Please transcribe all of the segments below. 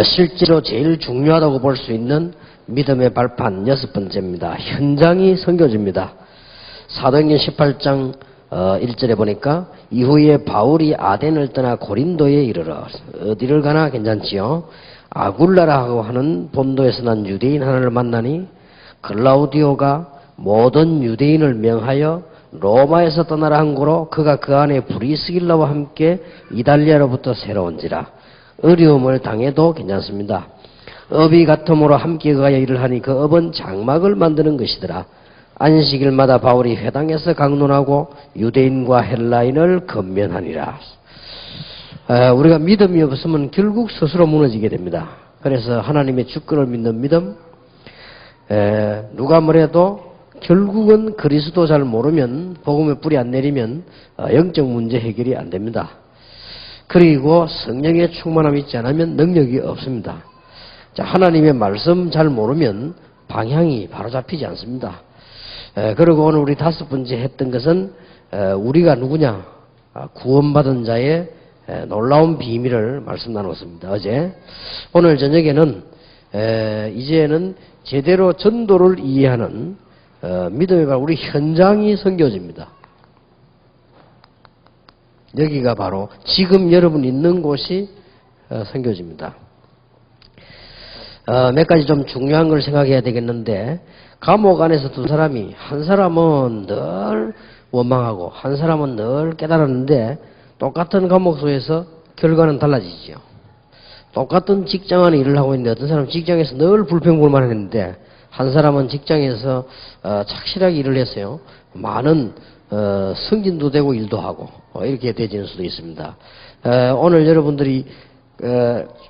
실제로 제일 중요하다고 볼 수 있는 믿음의 발판 6번째입니다. 현장이 선교지입니다. 사도행전 18장 1절에 보니까 이후에 바울이 아덴을 떠나 고린도에 이르러 어디를 가나 괜찮지요. 아굴라라고 하는 본도에서 난 유대인 하나를 만나니 글라우디오가 모든 유대인을 명하여 로마에서 떠나라 한 고로 그가 그 안에 브리스길라와 함께 이달리아로부터 새로운지라. 어려움을 당해도 괜찮습니다. 업이 같음으로 함께 가야 일을 하니 그 업은 장막을 만드는 것이더라. 안식일마다 바울이 회당에서 강론하고 유대인과 헬라인을 건면하니라. 우리가 믿음이 없으면 결국 스스로 무너지게 됩니다. 그래서 하나님의 주권을 믿는 믿음, 누가 뭐래도 결국은 그리스도 잘 모르면, 복음의 뿌리 안 내리면 영적 문제 해결이 안 됩니다. 그리고 성령의 충만함이 있지 않으면 능력이 없습니다. 자, 하나님의 말씀 잘 모르면 방향이 바로 잡히지 않습니다. 그리고 오늘 우리 5번째 했던 것은 우리가 누구냐? 구원받은 자의 놀라운 비밀을 말씀 나눴습니다. 어제. 오늘 저녁에는 이제는 제대로 전도를 이해하는 믿음의 발 우리 현장이 선교지입니다. 여기가 바로 지금 여러분 있는 곳이 선교지입니다. 몇 가지 좀 중요한 걸 생각해야 되겠는데, 감옥 안에서 두 사람이, 한 사람은 늘 원망하고 한 사람은 늘 깨달았는데 똑같은 감옥소에서 결과는 달라지죠. 똑같은 직장 안에 일을 하고 있는데 어떤 사람은 직장에서 늘 불평불만했는데 한 사람은 직장에서 착실하게 일을 했어요. 많은 승진도 되고 일도 하고 이렇게 되지는 수도 있습니다. 오늘 여러분들이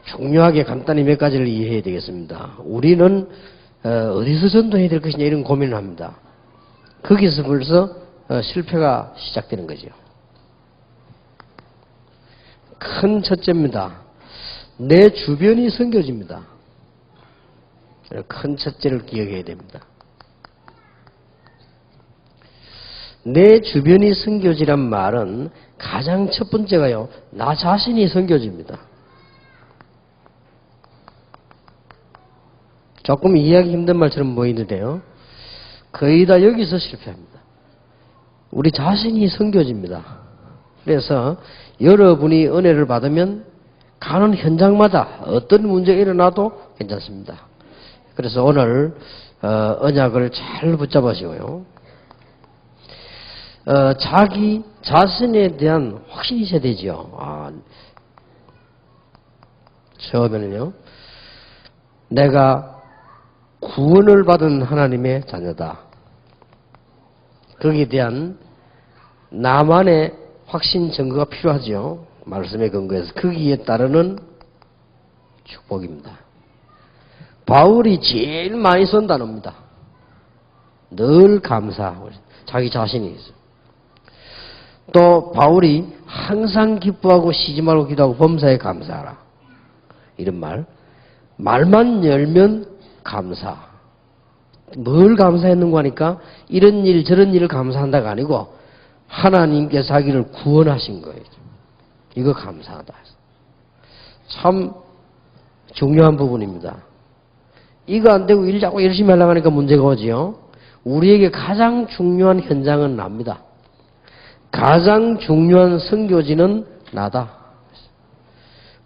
중요하게 간단히 몇 가지를 이해해야 되겠습니다. 우리는 어디서 전도해야 될 것이냐 이런 고민을 합니다. 거기서 벌써 실패가 시작되는 거죠. 큰 첫째입니다. 내 주변이 선교지입니다. 큰 첫째를 기억해야 됩니다. 내 주변이 선교지란 말은 가장 첫 번째가요, 나 자신이 선교지입니다. 조금 이해하기 힘든 말처럼 보이는데요, 거의 다 여기서 실패합니다. 우리 자신이 선교지입니다. 그래서 여러분이 은혜를 받으면 가는 현장마다 어떤 문제가 일어나도 괜찮습니다. 그래서 오늘 언약을 잘 붙잡으시고요, 자기 자신에 대한 확신이 있어야 되죠. 처음에는요, 내가 구원을 받은 하나님의 자녀다. 거기에 대한 나만의 확신 증거가 필요하죠. 말씀에 근거해서 거기에 따르는 축복입니다. 바울이 제일 많이 쓴 단어입니다. 늘 감사하고 자기 자신이 있어요. 또 바울이 항상 기뻐하고 쉬지 말고 기도하고 범사에 감사하라. 이런 말만 열면 감사. 뭘 감사했는가 하니까 이런 일 저런 일을 감사한다가 아니고 하나님께서 자기를 구원하신 거예요. 이거 감사하다. 참 중요한 부분입니다. 이거 안 되고 일 자꾸 열심히 하려고 하니까 문제가 오지요. 우리에게 가장 중요한 현장은 납니다. 가장 중요한 선교지는 나다.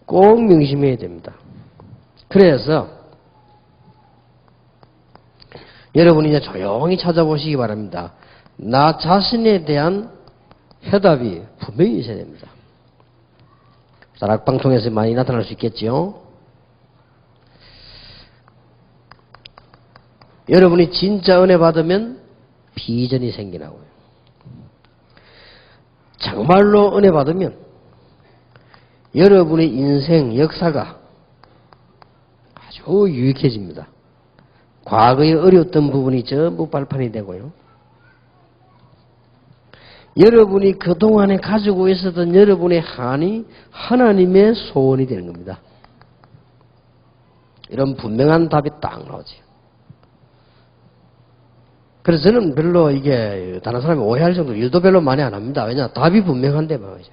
꼭 명심해야 됩니다. 그래서 여러분이 이제 조용히 찾아보시기 바랍니다. 나 자신에 대한 해답이 분명히 있어야 됩니다. 다락방통에서 많이 나타날 수 있겠지요. 여러분이 진짜 은혜 받으면 비전이 생기나고요. 정말로 은혜 받으면 여러분의 인생 역사가 아주 유익해집니다. 과거에 어려웠던 부분이 전부 발판이 되고요. 여러분이 그동안에 가지고 있었던 여러분의 한이 하나님의 소원이 되는 겁니다. 이런 분명한 답이 딱 나오죠. 그래서 저는 별로 이게 다른 사람이 오해할 정도로 일도 별로 많이 안 합니다. 왜냐? 답이 분명한데 말이죠.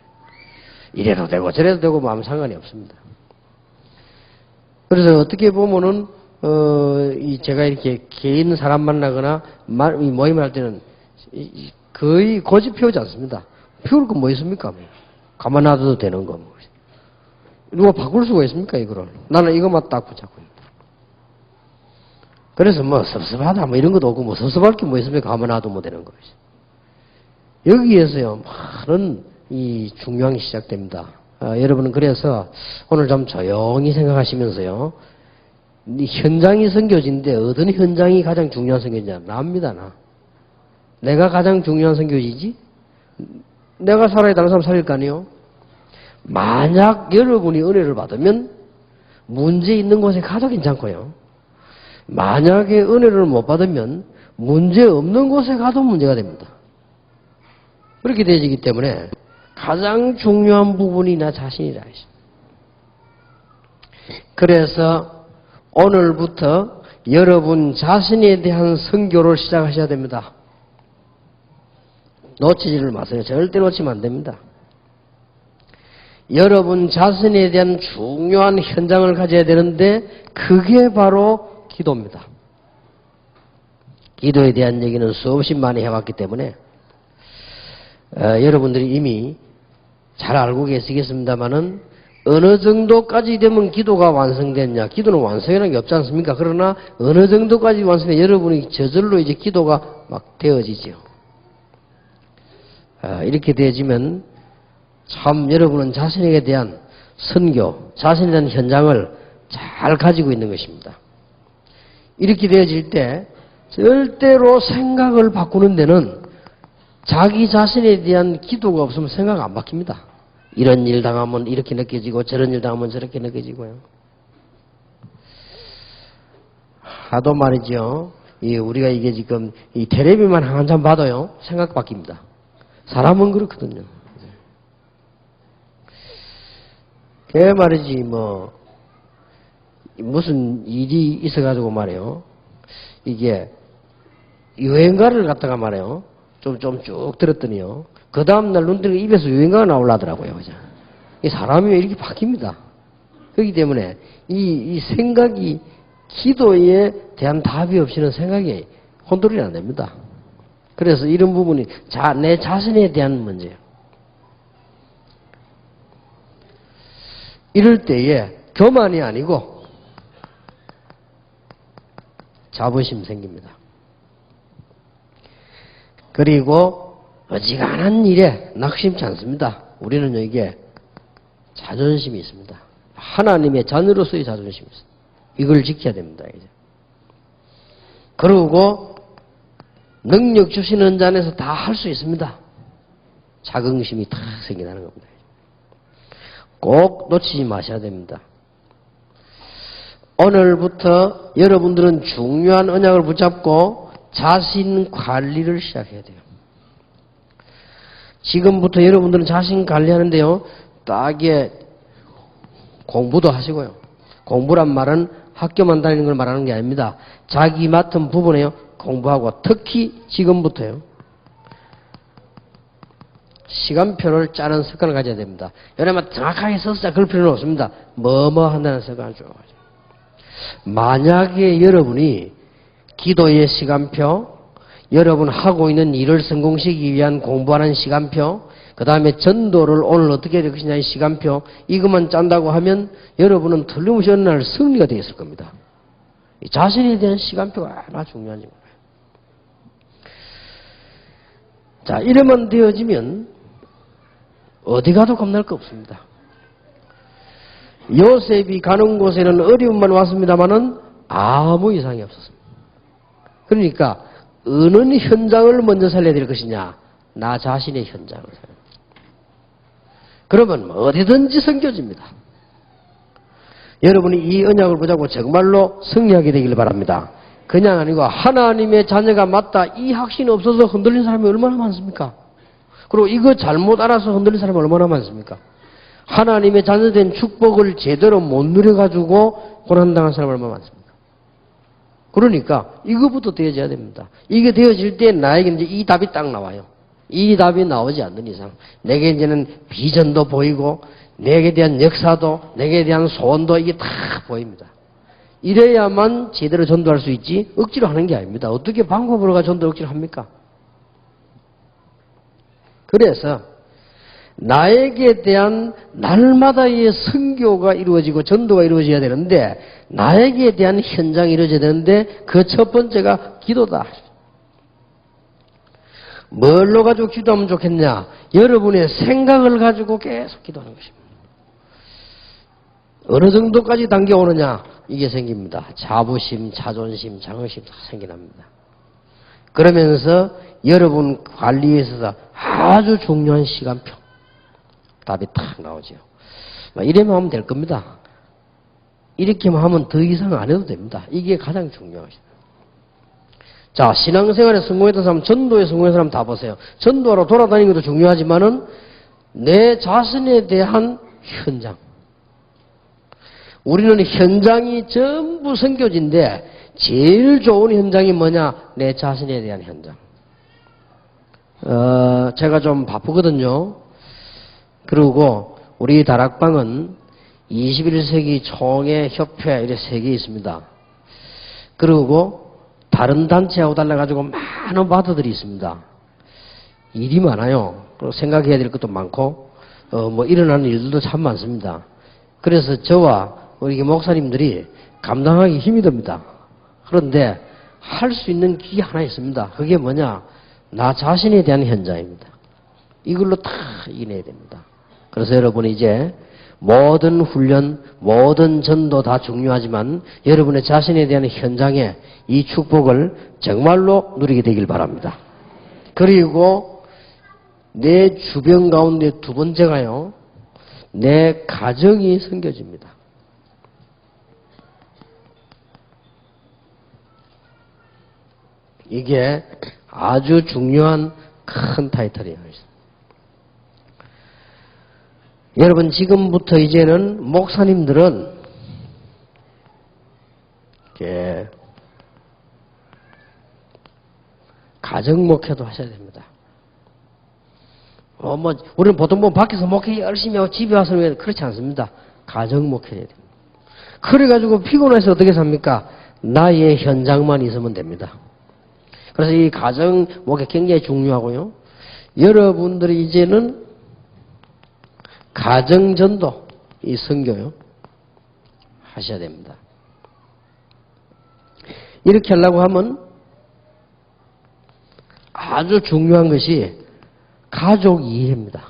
이래도 되고 저래도 되고 마음 상관이 없습니다. 그래서 어떻게 보면은, 제가 이렇게 개인 사람 만나거나, 모임을 할 때는 거의 고집 피우지 않습니다. 피울 거 뭐 있습니까? 가만 놔둬도 되는 거. 누가 바꿀 수가 있습니까, 이거를? 나는 이것만 딱 붙잡고 있다. 그래서 뭐, 섭섭하다, 뭐 이런 것도 없고, 뭐, 섭섭할 게 뭐 있습니까? 가만 놔두면 되는 거지. 여기에서요, 많은 이 중요한 게 시작됩니다. 여러분은 그래서 오늘 좀 조용히 생각하시면서요, 이 현장이 선교지인데 어떤 현장이 가장 중요한 선교지냐? 나입니다, 나. 내가 가장 중요한 선교지지? 내가 살아야 다른 사람 살릴 거 아니에요? 만약 여러분이 은혜를 받으면 문제 있는 곳에 가도 괜찮고요. 만약에 은혜를 못 받으면 문제 없는 곳에 가도 문제가 됩니다. 그렇게 되어지기 때문에 가장 중요한 부분이 나 자신이라 했습니다. 그래서 오늘부터 여러분 자신에 대한 선교를 시작하셔야 됩니다. 놓치지를 마세요. 절대 놓치면 안 됩니다. 여러분 자신에 대한 중요한 현장을 가져야 되는데 그게 바로 기도입니다. 기도에 대한 얘기는 수없이 많이 해왔기 때문에 여러분들이 이미 잘 알고 계시겠습니다만은 어느 정도까지 되면 기도가 완성됐냐? 기도는 완성이라는 게 없지 않습니까? 그러나 어느 정도까지 완성돼 여러분이 저절로 이제 기도가 막 되어지죠. 이렇게 되어지면 참 여러분은 자신에게 대한 선교, 자신에 대한 현장을 잘 가지고 있는 것입니다. 이렇게 되어질 때 절대로 생각을 바꾸는 데는 자기 자신에 대한 기도가 없으면 생각 안 바뀝니다. 이런 일 당하면 이렇게 느껴지고 저런 일 당하면 저렇게 느껴지고요. 하도 말이죠. 우리가 이게 지금 이 텔레비만 한참 봐도요. 생각 바뀝니다. 사람은 그렇거든요. 그 말이지 뭐 무슨 일이 있어가지고 말이에요. 이게 유행가를 갖다가 말이에요. 좀 쭉 들었더니요. 그 다음날 눈 뜨니까 입에서 유행가가 나오려더라고요. 그죠? 이 사람이 이렇게 바뀝니다. 그렇기 때문에 이 생각이 기도에 대한 답이 없이는 생각이 컨트롤이 안 됩니다. 그래서 이런 부분이 내 자신에 대한 문제예요. 이럴 때에 교만이 아니고 자부심 생깁니다. 그리고 어지간한 일에 낙심치 않습니다. 우리는 여기에 자존심이 있습니다. 하나님의 자녀로서의 자존심이 있습니다. 이걸 지켜야 됩니다. 이제. 그리고 능력 주시는 자에서 다 할 수 있습니다. 자긍심이 탁 생기는 겁니다. 꼭 놓치지 마셔야 됩니다. 오늘부터 여러분들은 중요한 언약을 붙잡고 자신 관리를 시작해야 돼요. 지금부터 여러분들은 자신 관리하는데요. 딱에 공부도 하시고요. 공부란 말은 학교만 다니는 걸 말하는 게 아닙니다. 자기 맡은 부분에요. 공부하고 특히 지금부터요. 시간표를 짜는 습관을 가져야 됩니다. 여러분 정확하게 써서 그럴 필요는 없습니다. 뭐뭐 한다는 습관을 쭉 가져요. 만약에 여러분이 기도의 시간표, 여러분 하고 있는 일을 성공시키기 위한 공부하는 시간표, 그 다음에 전도를 오늘 어떻게 될 것이냐의 시간표, 이것만 짠다고 하면 여러분은 틀림없이 어느 날 승리가 되어 있을 겁니다. 자신에 대한 시간표가 얼마나 중요한지 몰라요. 자, 이러면 되어지면 어디 가도 겁날 거 없습니다. 요셉이 가는 곳에는 어려움만 왔습니다마는 아무 이상이 없었습니다. 그러니까 어느 현장을 먼저 살려야 될 것이냐? 나 자신의 현장을 살려야 됩니다. 그러면 어디든지 섬겨집니다. 여러분이 이 언약을 붙잡고 정말로 승리하게 되길 바랍니다. 그냥 아니고 하나님의 자녀가 맞다 이 확신이 없어서 흔들린 사람이 얼마나 많습니까? 그리고 이거 잘못 알아서 흔들린 사람이 얼마나 많습니까? 하나님의 자녀된 축복을 제대로 못 누려가지고 고난당한 사람이 얼마나 많습니까? 그러니까 이거부터 되어져야 됩니다. 이게 되어질 때 나에게 이제 이 답이 딱 나와요. 이 답이 나오지 않는 이상 내게 이제는 비전도 보이고 내게 대한 역사도 내게 대한 소원도 이게 다 보입니다. 이래야만 제대로 전도할 수 있지 억지로 하는 게 아닙니다. 어떻게 방법으로 전도 억지로 합니까? 그래서 나에게 대한 날마다의 선교가 이루어지고 전도가 이루어져야 되는데 나에게 대한 현장이 이루어져야 되는데 그 첫 번째가 기도다. 뭘로 가지고 기도하면 좋겠냐? 여러분의 생각을 가지고 계속 기도하는 것입니다. 어느 정도까지 당겨오느냐? 이게 생깁니다. 자부심, 자존심, 자긍심 다 생겨납니다. 그러면서 여러분 관리에 있어서 아주 중요한 시간표 답이 탁 나오죠. 이래만 하면 될 겁니다. 이렇게만 하면 더 이상 안 해도 됩니다. 이게 가장 중요한 것입니다. 자, 신앙생활에 성공했던 사람, 전도에 성공한 사람 다 보세요. 전도하러 돌아다니는 것도 중요하지만은 내 자신에 대한 현장. 우리는 현장이 전부 선교지인데 제일 좋은 현장이 뭐냐? 내 자신에 대한 현장. 제가 좀 바쁘거든요. 그리고 우리 다락방은 21세기 총회 협회 이렇게 3개 있습니다. 그리고 다른 단체하고 달라가지고 많은 바드들이 있습니다. 일이 많아요. 그리고 생각해야 될 것도 많고, 일어나는 일들도 참 많습니다. 그래서 저와 우리 목사님들이 감당하기 힘이 듭니다. 그런데 할 수 있는 길이 하나 있습니다. 그게 뭐냐? 나 자신에 대한 현장입니다. 이걸로 다 이겨내야 됩니다. 그래서 여러분이 이제 모든 훈련, 모든 전도 다 중요하지만 여러분의 자신에 대한 현장에 이 축복을 정말로 누리게 되길 바랍니다. 그리고 내 주변 가운데 두 번째가요. 내 가정이 섬겨집니다. 이게 아주 중요한 큰 타이틀이에요. 여러분 지금부터 이제는 목사님들은 이렇게 가정 목회도 하셔야 됩니다. 우리는 보통 밖에서 목회 열심히 하고 집에 와서 그렇지 않습니다. 가정 목회해야 됩니다. 그래가지고 피곤해서 어떻게 삽니까? 나의 현장만 있으면 됩니다. 그래서 이 가정 목회 굉장히 중요하고요. 여러분들이 이제는 가정전도, 이 선교요. 하셔야 됩니다. 이렇게 하려고 하면 아주 중요한 것이 가족 이해입니다.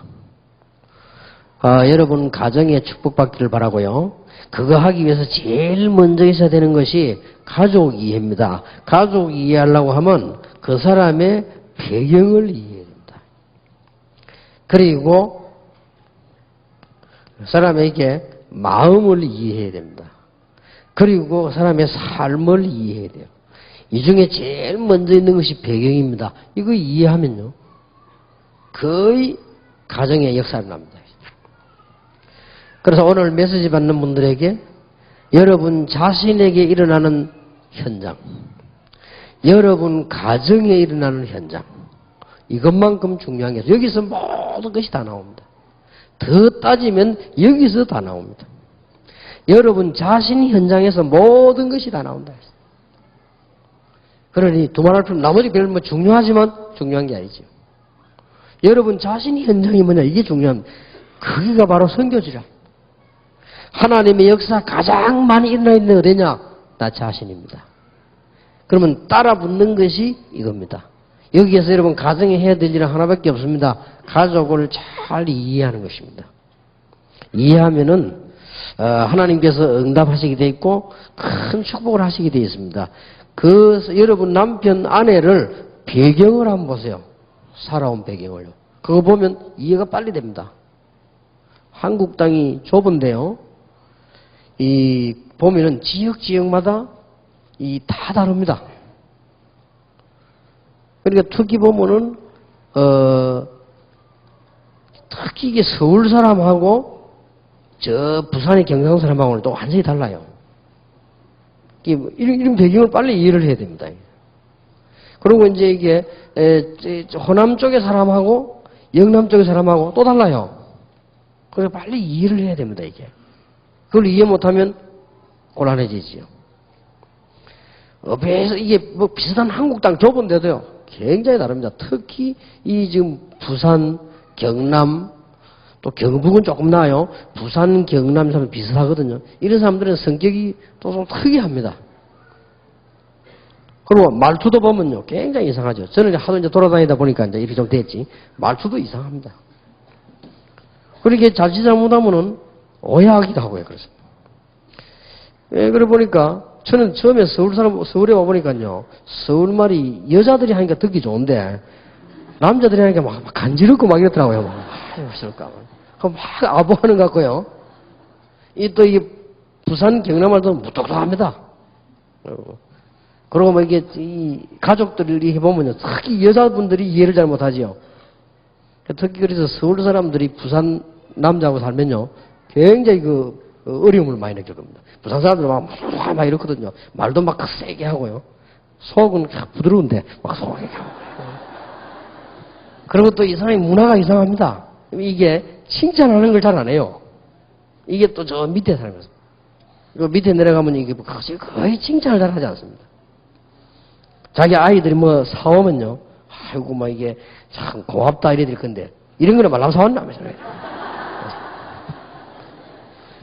여러분 가정에 축복받기를 바라고요. 그거 하기 위해서 제일 먼저 있어야 되는 것이 가족 이해입니다. 가족 이해하려고 하면 그 사람의 배경을 이해해야 됩니다. 그리고 사람에게 마음을 이해해야 됩니다. 그리고 사람의 삶을 이해해야 돼요. 이 중에 제일 먼저 있는 것이 배경입니다. 이거 이해하면요. 거의 가정의 역사를 납니다. 그래서 오늘 메시지 받는 분들에게 여러분 자신에게 일어나는 현장, 여러분 가정에 일어나는 현장, 이것만큼 중요한 게 있어요. 여기서 모든 것이 다 나옵니다. 더 따지면 여기서 다 나옵니다. 여러분 자신 현장에서 모든 것이 다 나온다. 그러니 두말할 필요 나머지 별로 중요하지만 중요한 게 아니죠. 여러분 자신 현장이 뭐냐 이게 중요합니다. 거기가 바로 선교지라. 하나님의 역사 가장 많이 일어나 있는 어디냐? 나 자신입니다. 그러면 따라 붙는 것이 이겁니다. 여기에서 여러분 가정에 해야 될 일은 하나밖에 없습니다. 가족을 잘 이해하는 것입니다. 이해하면은 하나님께서 응답하시게 돼 있고 큰 축복을 하시게 돼 있습니다. 여러분 남편 아내를 배경을 한번 보세요. 살아온 배경을요. 그거 보면 이해가 빨리 됩니다. 한국 땅이 좁은데요. 보면은 지역마다 다 다릅니다. 그러니까 특히 보면은 특히 이게 서울 사람하고 저 부산의 경상 사람하고는 또 완전히 달라요. 이런 배경을 빨리 이해를 해야 됩니다. 그리고 이제 이게 호남 쪽의 사람하고 영남 쪽의 사람하고 또 달라요. 그래서 빨리 이해를 해야 됩니다. 이게 그걸 이해 못하면 곤란해지지요. 업에서 이게 뭐 비슷한 한국당 좁은 데도요. 굉장히 다릅니다. 특히 이 지금 부산, 경남, 또 경북은 조금 나아요. 부산, 경남 사람 비슷하거든요. 이런 사람들은 성격이 또 좀 특이합니다. 그리고 말투도 보면요. 굉장히 이상하죠. 저는 이제 하도 이제 돌아다니다 보니까 이제 이렇게 좀 됐지. 말투도 이상합니다. 그렇게 자칫 잘못하면은 오해하기도 하고요. 그래서. 예, 그래 보니까 저는 처음에 서울에 와보니까요. 서울말이 여자들이 하니까 듣기 좋은데 남자들이 하니까 막 간지럽고 막 이렇더라고요. 막, 아유, 싫을까. 그럼 막 아부하는 것 같고요. 또 이 부산 경남말도 무뚝뚝합니다. 그리고 뭐 이게 이 가족들이 해보면요. 특히 여자분들이 이해를 잘 못하지요. 특히 그래서 서울 사람들이 부산 남자하고 살면요. 굉장히 어려움을 많이 느낄 겁니다. 부산 사람들은 막 이렇거든요. 말도 막 세게 하고요. 속은 부드러운데 막 소하게 하고. 그리고 또 이 사람이 문화가 이상합니다. 이게 칭찬하는 걸 잘 안 해요. 이게 또 저 밑에 살면서. 그 밑에 내려가면 이게 거의 칭찬을 잘 하지 않습니다. 자기 아이들이 뭐 사오면요. 아이고, 막 이게 참 고맙다 이래 될 건데. 이런 거는 말라고 사왔나면서.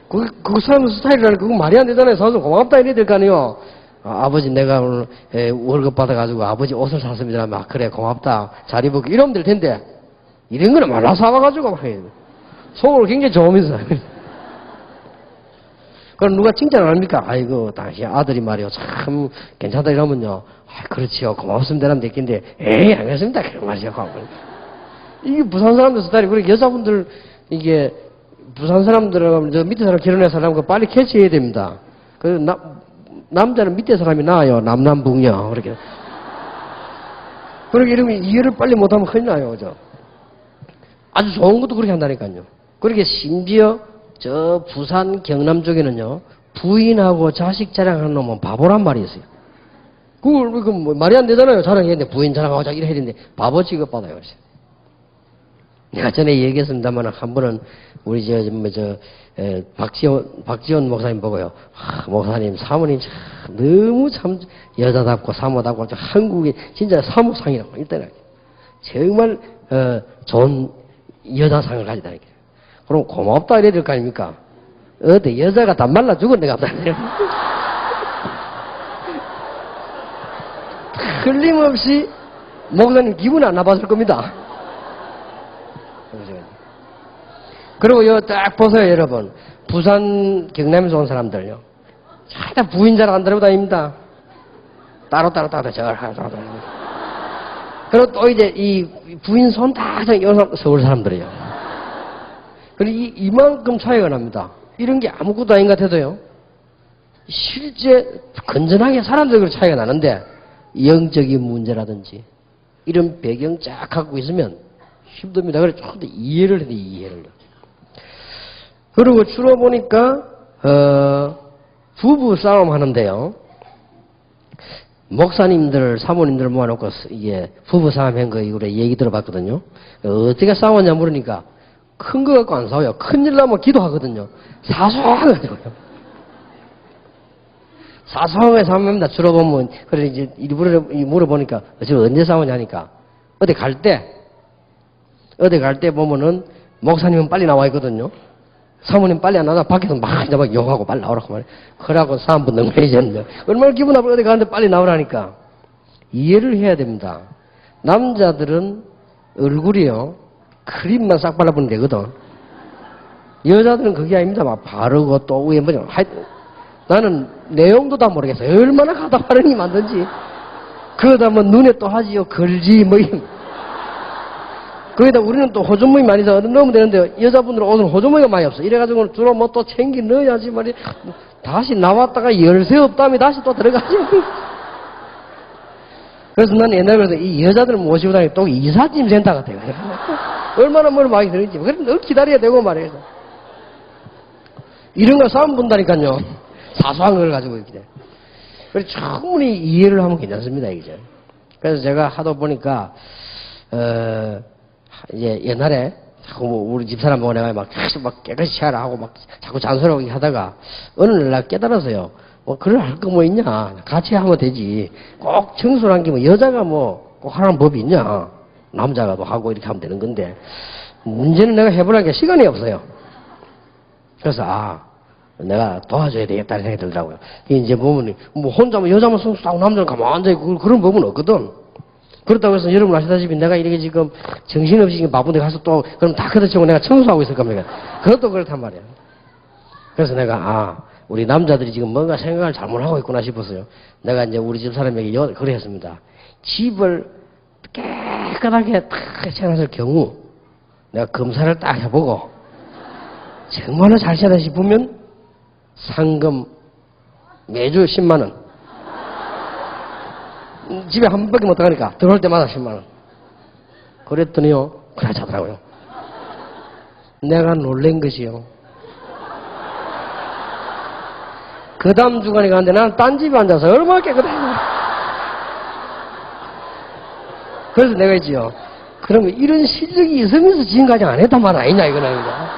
그 사람 스타일이라는 그거 말이 안 되잖아요. 사서 고맙다 이래 될 거 아니에요. 아버지 내가 오늘 월급 받아가지고 아버지 옷을 샀습니다. 막 그래 고맙다. 잘 입을게. 이러면 될 텐데. 이런 거는 말라고 사와가지고 막 해요. 속으로 굉장히 좋으면서. 그럼 누가 칭찬 안 합니까? 아이고, 당신 아들이 말이요. 참 괜찮다 이러면요. 아, 그렇지요. 고맙습니다. 라면 됐긴데, 에이, 알겠습니다. 그런 말이죠. 이게 부산 사람들 스타일이, 그리고 여자분들, 이게, 부산 사람들하고 저 밑에 사람 결혼해서 사람 빨리 캐치해야 됩니다. 남자는 밑에 사람이 나아요. 남남북녀. 그렇게. 그렇게 이러면 이해를 빨리 못하면 큰일 나요. 그죠? 아주 좋은 것도 그렇게 한다니까요. 그렇게 심지어, 저 부산 경남 쪽에는요 부인하고 자식 자랑하는 놈은 바보란 말이 있어요. 그거 뭐 말이 안 되잖아요. 자랑해야 되는데 부인 자랑하고 자기 이래야 되는데 바보 취급받아요. 그래서 내가 전에 얘기했습니다만 한 번은 우리 박지원 목사님 보고요. 목사님 사모님 참 너무 참 여자답고 사모답고 한국의 진짜 사모상이라고 일단 정말 좋은 여자상을 가지다니까. 그럼 고맙다 이래야 될 거 아닙니까? 어때 여자가 다 말라 죽었네 갑다. 틀림없이 목사님 기분 안 나빴을 겁니다. 그리고 요 딱 보세요 여러분. 부산 경남에서 온 사람들요. 다 부인 잘 안 들고 다닙니다. 따로 절 하고. 그리고 또 이제 이 부인 손 다 서울 사람들이요. 그리고 이만큼 차이가 납니다. 이런 게 아무것도 아닌 것 같아도요. 실제 건전하게 사람들과 차이가 나는데 영적인 문제라든지 이런 배경 쫙 갖고 있으면 힘듭니다. 그래서 조금 더 이해를 해야 돼, 이해를. 그리고 주로 보니까 부부 싸움 하는데요. 목사님들, 사모님들 모아놓고 이게 부부 싸움 한 거 이후에 얘기 들어봤거든요. 어떻게 싸웠냐 물으니까 큰 거 갖고 안 싸워요. 큰일 나면 기도하거든요. 사소해가지고요. 사소하게 싸웁니다. 주로 보면, 그래, 이제, 일부러 물어보니까, 지금 언제 싸우냐니까. 어디 갈 때 보면은, 목사님은 빨리 나와 있거든요. 사모님 빨리 안 나와. 밖에서 막, 이제 막 욕하고 빨리 나오라고 말해. 그러고 3분 넘어야겠는데. 얼마나 기분 나쁘게 어디 가는데 빨리 나오라니까. 이해를 해야 됩니다. 남자들은 얼굴이요. 크림만 싹 발라보면 되거든. 여자들은 그게 아닙니다. 막 바르고 또 위에 뭐죠. 나는 내용도 다 모르겠어요. 얼마나 가다 바르니 만든지. 그러다 뭐 눈에 또 하지요. 걸지 뭐. 거기다 우리는 또 호주머니 많이 넣으면 되는데 여자분들은 옷은 호주머니가 많이 없어. 이래가지고 주로 뭐 또 챙기 넣어야지 말이야. 다시 나왔다가 열쇠 없다면 다시 또 들어가지. 그래서 나는 옛날에 이 여자들 모시고 다니는 또 이삿짐 센터 같아요. 얼마나 뭘 많이 들은지. 그래서 늘 기다려야 되고 말이에요. 이런 거 싸움 본다니까요. 사소한 걸 가지고 이렇게. 그래서 충분히 이해를 하면 괜찮습니다, 이제. 그래서 제가 하다 보니까, 이제 옛날에 자꾸 뭐 우리 집사람 보고 내가 막 깨끗이 치아라 하고 막 자꾸 잔소리하고 하다가 어느 날 나 깨달았어요. 뭐, 그걸 할 거 뭐 있냐. 같이 하면 되지. 꼭 청소란 게 뭐, 여자가 뭐, 꼭 하라는 법이 있냐. 남자가도 하고 이렇게 하면 되는 건데. 문제는 내가 해보라니까 시간이 없어요. 그래서, 내가 도와줘야 되겠다는 생각이 들더라고요. 이제 보면, 뭐, 혼자면, 여자만 성수하고 남자는 가만히 앉아있고, 그런 법은 없거든. 그렇다고 해서 여러분 아시다시피 내가 이렇게 지금 정신없이 지금 바쁜데 가서 또, 그럼 다 걷어치고 내가 청소하고 있을 겁니다. 그것도 그렇단 말이에요. 그래서 내가, 우리 남자들이 지금 뭔가 생각을 잘못하고 있구나 싶었어요. 내가 이제 우리 집 사람에게 그래 했습니다. 집을 깨끗하게 딱 해놨을 경우, 내가 검사를 딱 해보고, 정말로 잘 지내다 싶으면, 상금 매주 10만원. 집에 한 번밖에 못 들어가니까, 들어올 때마다 10만원. 그랬더니요, 그래 자더라고요. 내가 놀란 것이요. 그 다음 주간에 갔는데 나는 딴 집에 앉아서 얼마나 깨끗해. 그래서 내가 했지요. 그러면 이런 실력이 있으면서 지금까지 안 했단 말 아니냐, 이건 아닙니다.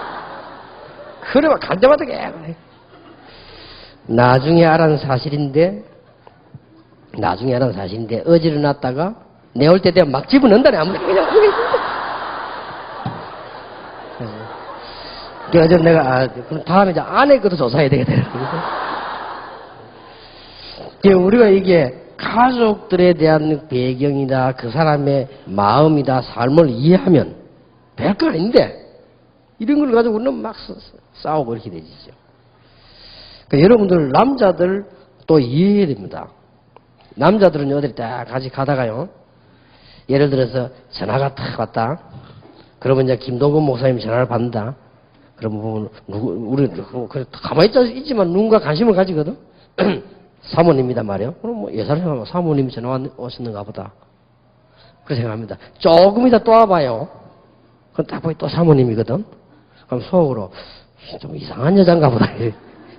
그래, 갈 때마다 깨끗해. 나중에 알아는 사실인데, 어지러 놨다가, 내 올 때 되면 막 집어넣는다네, 아무리 그냥. 그래서 내가, 그럼 다음에 이제 아내 것도 조사해야 되겠다. 우리가 이게 가족들에 대한 배경이다, 그 사람의 마음이다, 삶을 이해하면 별거 아닌데, 이런 걸 가지고 우리는 막 싸우고 이렇게 되지죠. 그러니까 여러분들, 남자들 또 이해해야 됩니다. 남자들은 어디 딱 같이 가다가요, 예를 들어서 전화가 탁 왔다. 그러면 이제 김동건 목사님 전화를 받는다. 그러면 우리 가만히 있지만 누군가 관심을 가지거든. 사모님이다 말이요. 그럼 뭐 예사를 사모님이 전화 오셨는가 보다. 그렇게 생각합니다. 조금 이따 또 와봐요. 그럼 딱 보니 또 사모님이거든. 그럼 속으로 좀 이상한 여잔가 보다.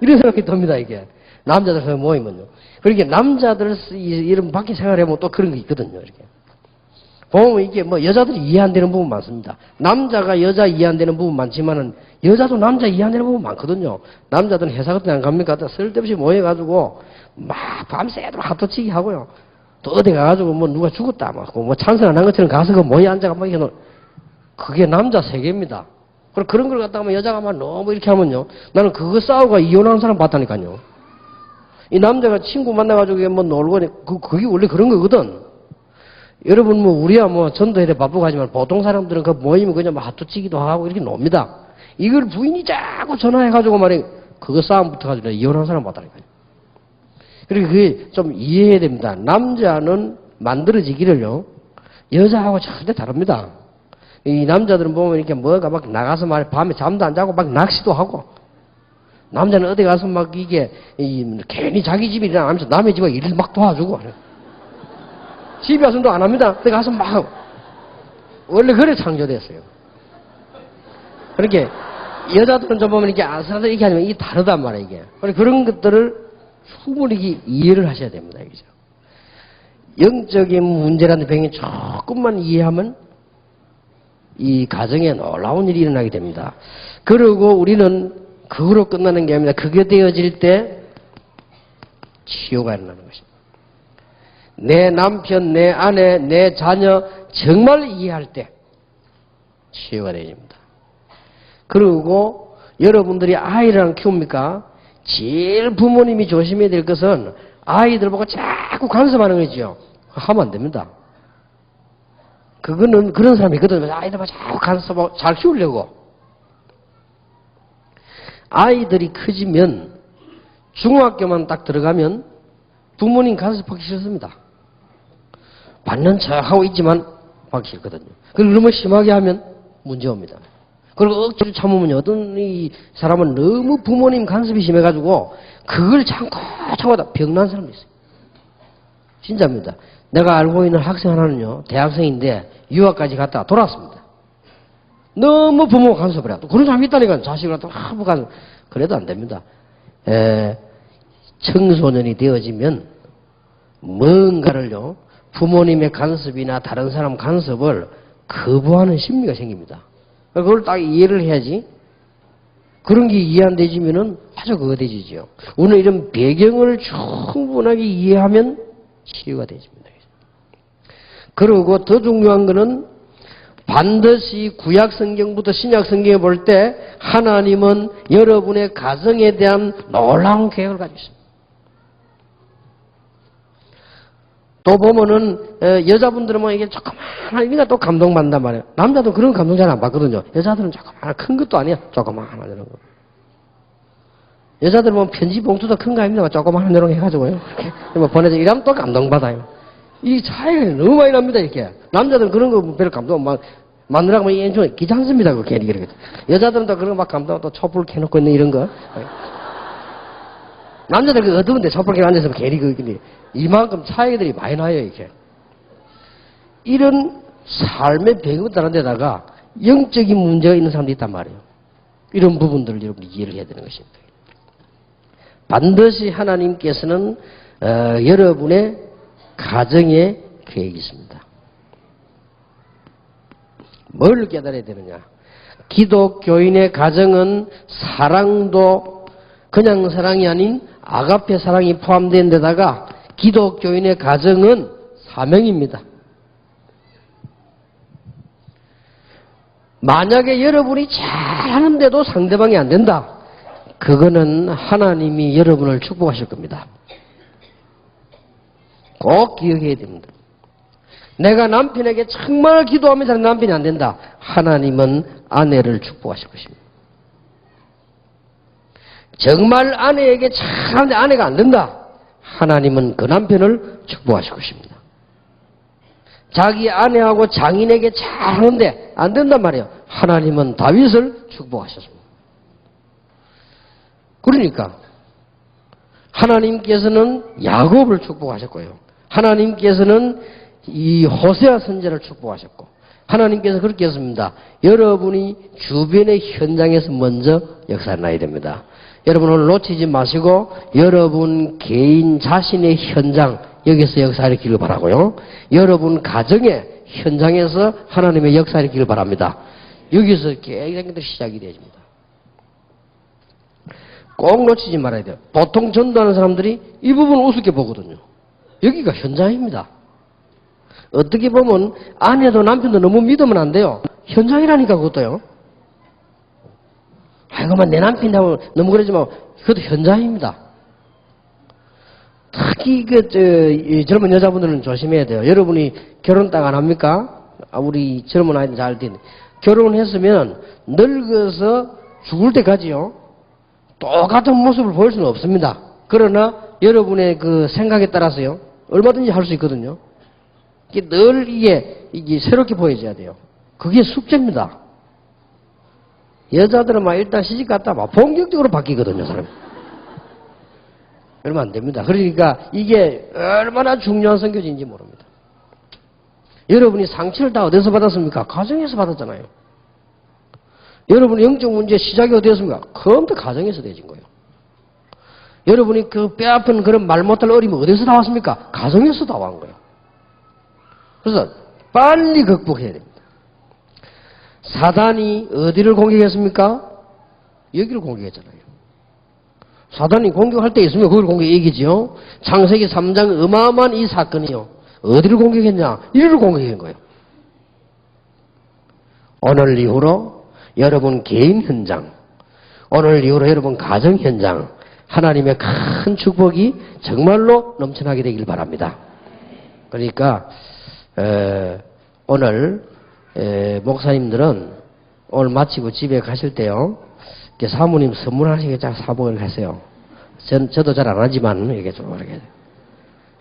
이런 생각이 듭니다, 이게. 남자들 모이면요. 그렇게 남자들 이런 밖에 생활해보면 또 그런 게 있거든요, 이렇게. 보면 이게 뭐 여자들이 이해 안 되는 부분 많습니다. 남자가 여자 이해 안 되는 부분 많지만은 여자도 남자 이해 안 되는 부분 많거든요. 남자들은 회사 같은 데 안 갑니까? 쓸데없이 모여가지고 막 밤새도록 핫도치기 하고요. 또 어디 가가지고 뭐 누가 죽었다 막 뭐 찬성 안 한 것처럼 가서 그 모여 앉아가 막 이렇게 그게 남자 세계입니다. 그리고 그런 걸 갖다가 여자가 막 너무 이렇게 하면요. 나는 그거 싸우고 이혼하는 사람 봤다니까요. 이 남자가 친구 만나가지고 뭐 놀고 그게 원래 그런 거거든. 여러분 뭐 우리야 뭐 전도해야 바쁘고 하지만 보통 사람들은 그 모이면 그냥 뭐 핫도치기도 하고 이렇게 놉니다. 이걸 부인이 자꾸 전화해가지고 말이야 그거 싸움 붙어가지고 이혼한 사람 봤다니까요. 그리고 그게 좀 이해해야 됩니다. 남자는 만들어지기를요 여자하고 절대 다릅니다. 이 남자들은 보면 이렇게 뭐가 막 나가서 말이야 밤에 잠도 안 자고 막 낚시도 하고 남자는 어디 가서 막 이게 괜히 자기 집이 일어나면서 남의 집에 일을 막 도와주고 집에 와서도 안 합니다. 어디 가서 막 원래 그래 창조됐어요. 그렇게 여자들은 좀 보면 이렇게 아슬아슬 이렇게 하지만 이게 다르단 말이에요. 이게. 그런 것들을 충분히 이해를 하셔야 됩니다. 이거죠. 영적인 문제라는 병이 조금만 이해하면 이 가정에 놀라운 일이 일어나게 됩니다. 그리고 우리는 그거로 끝나는 게 아니라 그게 되어질 때 치유가 일어나는 것입니다. 내 남편, 내 아내, 내 자녀 정말 이해할 때 치유가 되어집니다. 그리고 여러분들이 아이를 안 키웁니까? 제일 부모님이 조심해야 될 것은 아이들 보고 자꾸 간섭하는 거죠. 하면 안 됩니다. 그거는 그런 사람이 있거든요. 아이들 보고 자꾸 간섭하고 잘 키우려고. 아이들이 커지면 중학교만 딱 들어가면 부모님 간섭하기 싫습니다. 받는 척하고 있지만 받기 싫거든요. 그리고 너무 심하게 하면 문제 옵니다. 그리고 억지로 참으면 어떤 이 사람은 너무 부모님 간섭이 심해가지고 그걸 참고 하다 병난 사람도 있어요. 진짜입니다. 내가 알고 있는 학생 하나는요, 대학생인데 유학까지 갔다가 돌아왔습니다. 너무 부모가 간섭을 해요. 또 그런 사람이 있다니까 자식을 갖다가 하부 간섭. 그래도 안 됩니다. 청소년이 되어지면 뭔가를요, 부모님의 간섭이나 다른 사람 간섭을 거부하는 심리가 생깁니다. 그걸 딱 이해를 해야지. 그런 게 이해 안 되지면은 아주 그거 되지죠. 우리는 이런 배경을 충분하게 이해하면 치유가 되집니다. 그리고 더 중요한 것은 반드시 구약 성경부터 신약 성경에 볼 때 하나님은 여러분의 가정에 대한 놀라운 계획을 가지고 있습니다. 또 보면은 여자분들은 뭐 이게 조그마한 이가 또 감동받는단 말이에요. 남자도 그런 감동 잘 안 받거든요. 여자들은 조그마한 큰 것도 아니야. 조그마한 이런 거. 여자들은 뭐 편지 봉투도 큰 거 아닙니다. 조그마한 내용 해가지고요. 이렇게 뭐 보내줘. 이러면 또 감동받아요. 이 차이가 너무 많이 납니다. 이렇게. 남자들은 그런 거 별로 감동 막 마누라가 뭐 인중 귀찮습니다. 그 괜히 그렇게. 여자들은 또 그런 거 막 감동 또 촛불 켜놓고 있는 이런 거. 남자들 그 어두운데 촛불 켜놓고 앉아서 괜히 그 이만큼 차이들이 많이 나요. 이렇게. 이런 삶의 배경을 다른 데다가 영적인 문제가 있는 사람도 있단 말이에요. 이런 부분들을 여러분이 이해를 해야 되는 것입니다. 반드시 하나님께서는 여러분의 가정에 계획이 있습니다. 뭘 깨달아야 되느냐? 기독교인의 가정은 사랑도 그냥 사랑이 아닌 아가페 사랑이 포함된 데다가 기독교인의 가정은 사명입니다. 만약에 여러분이 잘하는데도 상대방이 안 된다. 그거는 하나님이 여러분을 축복하실 겁니다. 꼭 기억해야 됩니다. 내가 남편에게 정말 기도하면서 남편이 안 된다. 하나님은 아내를 축복하실 것입니다. 정말 아내에게 잘하는데 아내가 안 된다. 하나님은 그 남편을 축복하실 것입니다. 자기 아내하고 장인에게 잘하는데 안 된단 말이에요. 하나님은 다윗을 축복하셨습니다. 그러니까 하나님께서는 야곱을 축복하셨고요. 하나님께서는 이 호세아 선지자를 축복하셨고 하나님께서 그렇게 했습니다. 여러분이 주변의 현장에서 먼저 역사를 나야 됩니다. 여러분 오늘 놓치지 마시고 여러분 개인 자신의 현장 여기서 역사를 기를 바라고요. 여러분 가정의 현장에서 하나님의 역사를 기를 바랍니다. 여기서 계획적인 시작이 되어집니다. 꼭 놓치지 말아야 돼요. 보통 전도하는 사람들이 이 부분을 우습게 보거든요. 여기가 현장입니다. 어떻게 보면 아내도 남편도 너무 믿으면 안 돼요. 현장이라니까 그것도요. 아이고만 내 남편이라고 너무 그러지 마. 그것도 현장입니다. 특히 젊은 여자분들은 조심해야 돼요. 여러분이 결혼 딱 안 합니까? 우리 젊은 아이들 잘 듣는 결혼했으면 늙어서 죽을 때까지요. 똑같은 모습을 보일 수는 없습니다. 그러나 여러분의 그 생각에 따라서요. 얼마든지 할 수 있거든요. 늘 이게 새롭게 보여져야 돼요. 그게 숙제입니다. 여자들은 막 일단 시집 갔다 막 본격적으로 바뀌거든요, 사람. 그러면 안 됩니다. 그러니까 이게 얼마나 중요한 선교지인지 모릅니다. 여러분이 상처를 다 어디서 받았습니까? 가정에서 받았잖아요. 여러분의 영적 문제 시작이 어디였습니까? 그것도 가정에서 되진 거예요. 여러분이 그 뼈아픈 그런 말 못할 어림이 어디서 나왔습니까? 가정에서 나온 거예요. 그래서 빨리 극복해야 됩니다. 사단이 어디를 공격했습니까? 여기를 공격했잖아요. 사단이 공격할 때 있으면 그걸 공격이기죠. 창세기 3장 어마어마한 이 사건이요. 어디를 공격했냐? 이를 공격한 거예요. 오늘 이후로 여러분 개인 현장, 오늘 이후로 여러분 가정 현장, 하나님의 큰 축복이 정말로 넘쳐나게 되길 바랍니다. 그러니까 오늘 목사님들은 오늘 마치고 집에 가실 때요. 사모님 선물하시게 잘 사복을 하세요. 저도 잘 안 하지만 이게 좀 이렇게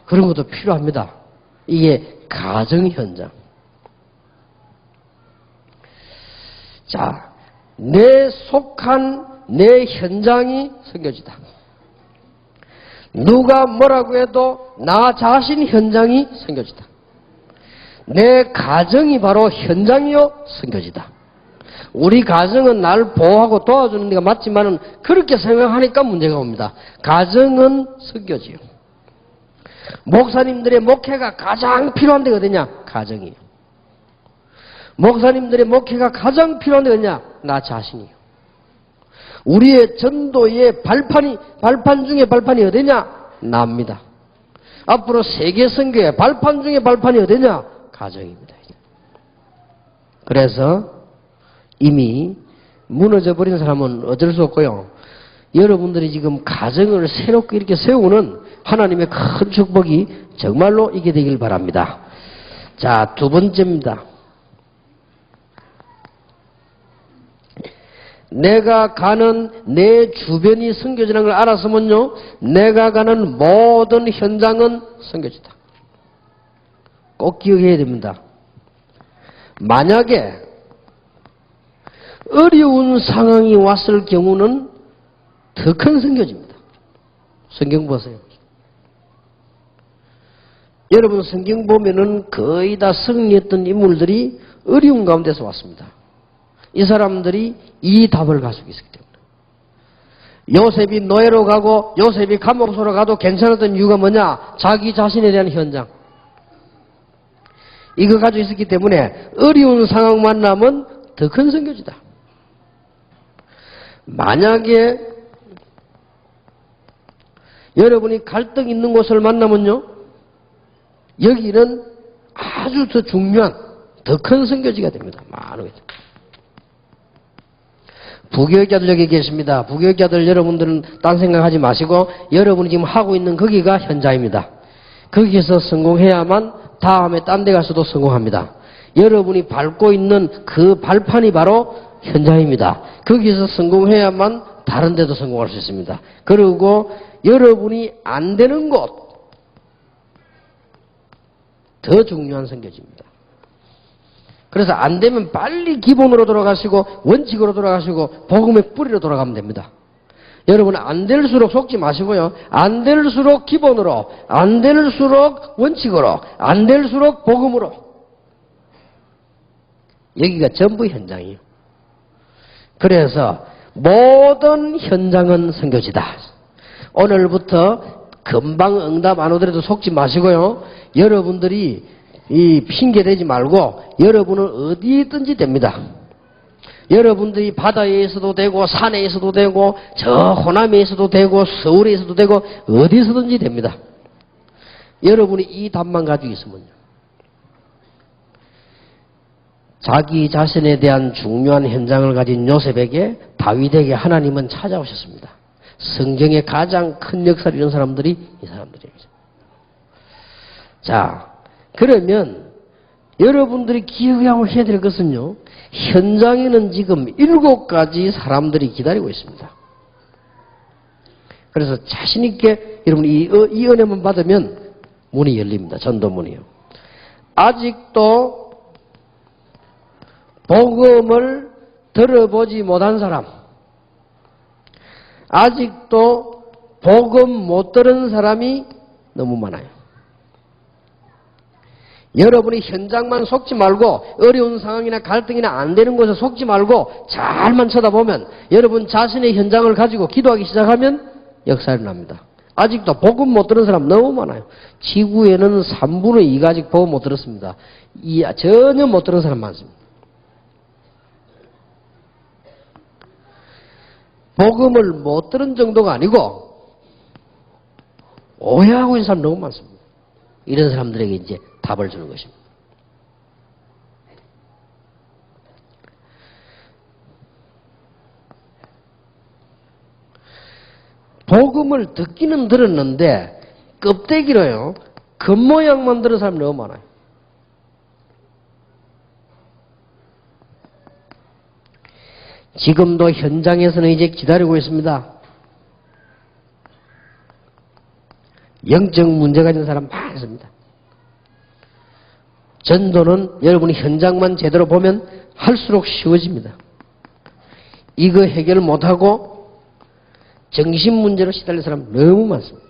그런 것도 필요합니다. 이게 가정 현장. 자, 내 속한 내 현장이 선교지다. 누가 뭐라고 해도 나 자신 현장이 선교지다. 내 가정이 바로 현장이요 선교지다. 우리 가정은 날 보호하고 도와주는 데가 맞지만은 그렇게 생각하니까 문제가 옵니다. 가정은 선교지요. 목사님들의 목회가 가장 필요한 데가 어디냐? 가정이요. 목사님들의 목회가 가장 필요한 데가 어디냐? 나 자신이요. 우리의 전도의 발판 중에 발판이 어디냐? 나입니다. 앞으로 세계 선교의 발판 중에 발판이 어디냐? 가정입니다. 그래서 이미 무너져 버린 사람은 어쩔 수 없고요. 여러분들이 지금 가정을 새롭게 이렇게 세우는 하나님의 큰 축복이 정말로 있게 되길 바랍니다. 자, 두 번째입니다. 내가 가는 내 주변이 선교지라는 걸 알았으면요, 내가 가는 모든 현장은 선교지다. 꼭 기억해야 됩니다. 만약에 어려운 상황이 왔을 경우는 더 큰 선교지입니다. 성경 보세요. 여러분 성경 보면은 거의 다 승리했던 인물들이 어려운 가운데서 왔습니다. 이 사람들이 이 답을 가지고 있었기 때문에. 요셉이 노예로 가고 요셉이 감옥소로 가도 괜찮았던 이유가 뭐냐? 자기 자신에 대한 현장. 이거 가지고 있었기 때문에 어려운 상황 만나면 더 큰 선교지다. 만약에 여러분이 갈등 있는 곳을 만나면요, 여기는 아주 더 중요한 더 큰 선교지가 됩니다. 많은 거죠. 부교육자들 여기 계십니다. 부교육자들 여러분들은 딴 생각하지 마시고 여러분이 지금 하고 있는 거기가 현장입니다. 거기에서 성공해야만 다음에 딴 데 가서도 성공합니다. 여러분이 밟고 있는 그 발판이 바로 현장입니다. 거기에서 성공해야만 다른 데도 성공할 수 있습니다. 그리고 여러분이 안 되는 곳, 더 중요한 선교지입니다. 그래서 안 되면 빨리 기본으로 돌아가시고 원칙으로 돌아가시고 복음의 뿌리로 돌아가면 됩니다. 여러분 안 될수록 속지 마시고요. 안 될수록 기본으로, 안 될수록 원칙으로, 안 될수록 복음으로. 여기가 전부 현장이에요. 그래서 모든 현장은 선교지다. 오늘부터 금방 응답 안 오더라도 속지 마시고요. 여러분들이 이 핑계 대지 말고 여러분은 어디든지 됩니다. 여러분들이 바다에 있어도 되고 산에 있어도 되고 저 호남에 있어도 되고 서울에 있어도 되고 어디서든지 됩니다. 여러분이 이 답만 가지고 있으면요. 자기 자신에 대한 중요한 현장을 가진 요셉에게 다윗에게 하나님은 찾아오셨습니다. 성경의 가장 큰 역사를 이룬 사람들이 이 사람들이에요. 자, 그러면 여러분들이 기억하고 해야 될 것은요, 현장에는 지금 7가지 사람들이 기다리고 있습니다. 그래서 자신있게 여러분이 이 은혜만 받으면 문이 열립니다. 전도문이요. 아직도 복음을 들어보지 못한 사람, 아직도 복음 못 들은 사람이 너무 많아요. 여러분이 현장만 속지 말고 어려운 상황이나 갈등이나 안 되는 곳에 속지 말고 잘만 쳐다보면 여러분 자신의 현장을 가지고 기도하기 시작하면 역사가 일어납니다. 아직도 복음 못 들은 사람 너무 많아요. 지구에는 3분의 2가 아직 복음 못 들었습니다. 전혀 못 들은 사람 많습니다. 복음을 못 들은 정도가 아니고 오해하고 있는 사람 너무 많습니다. 이런 사람들에게 이제 답을 주는 것입니다. 복음을 듣기는 들었는데 껍데기로요, 겉모양만 들은 사람 너무 많아요. 지금도 현장에서는 이제 기다리고 있습니다. 영적 문제가 있는 사람 많습니다. 전도는 여러분이 현장만 제대로 보면 할수록 쉬워집니다. 이거 해결 못하고 정신 문제로 시달린 사람 너무 많습니다.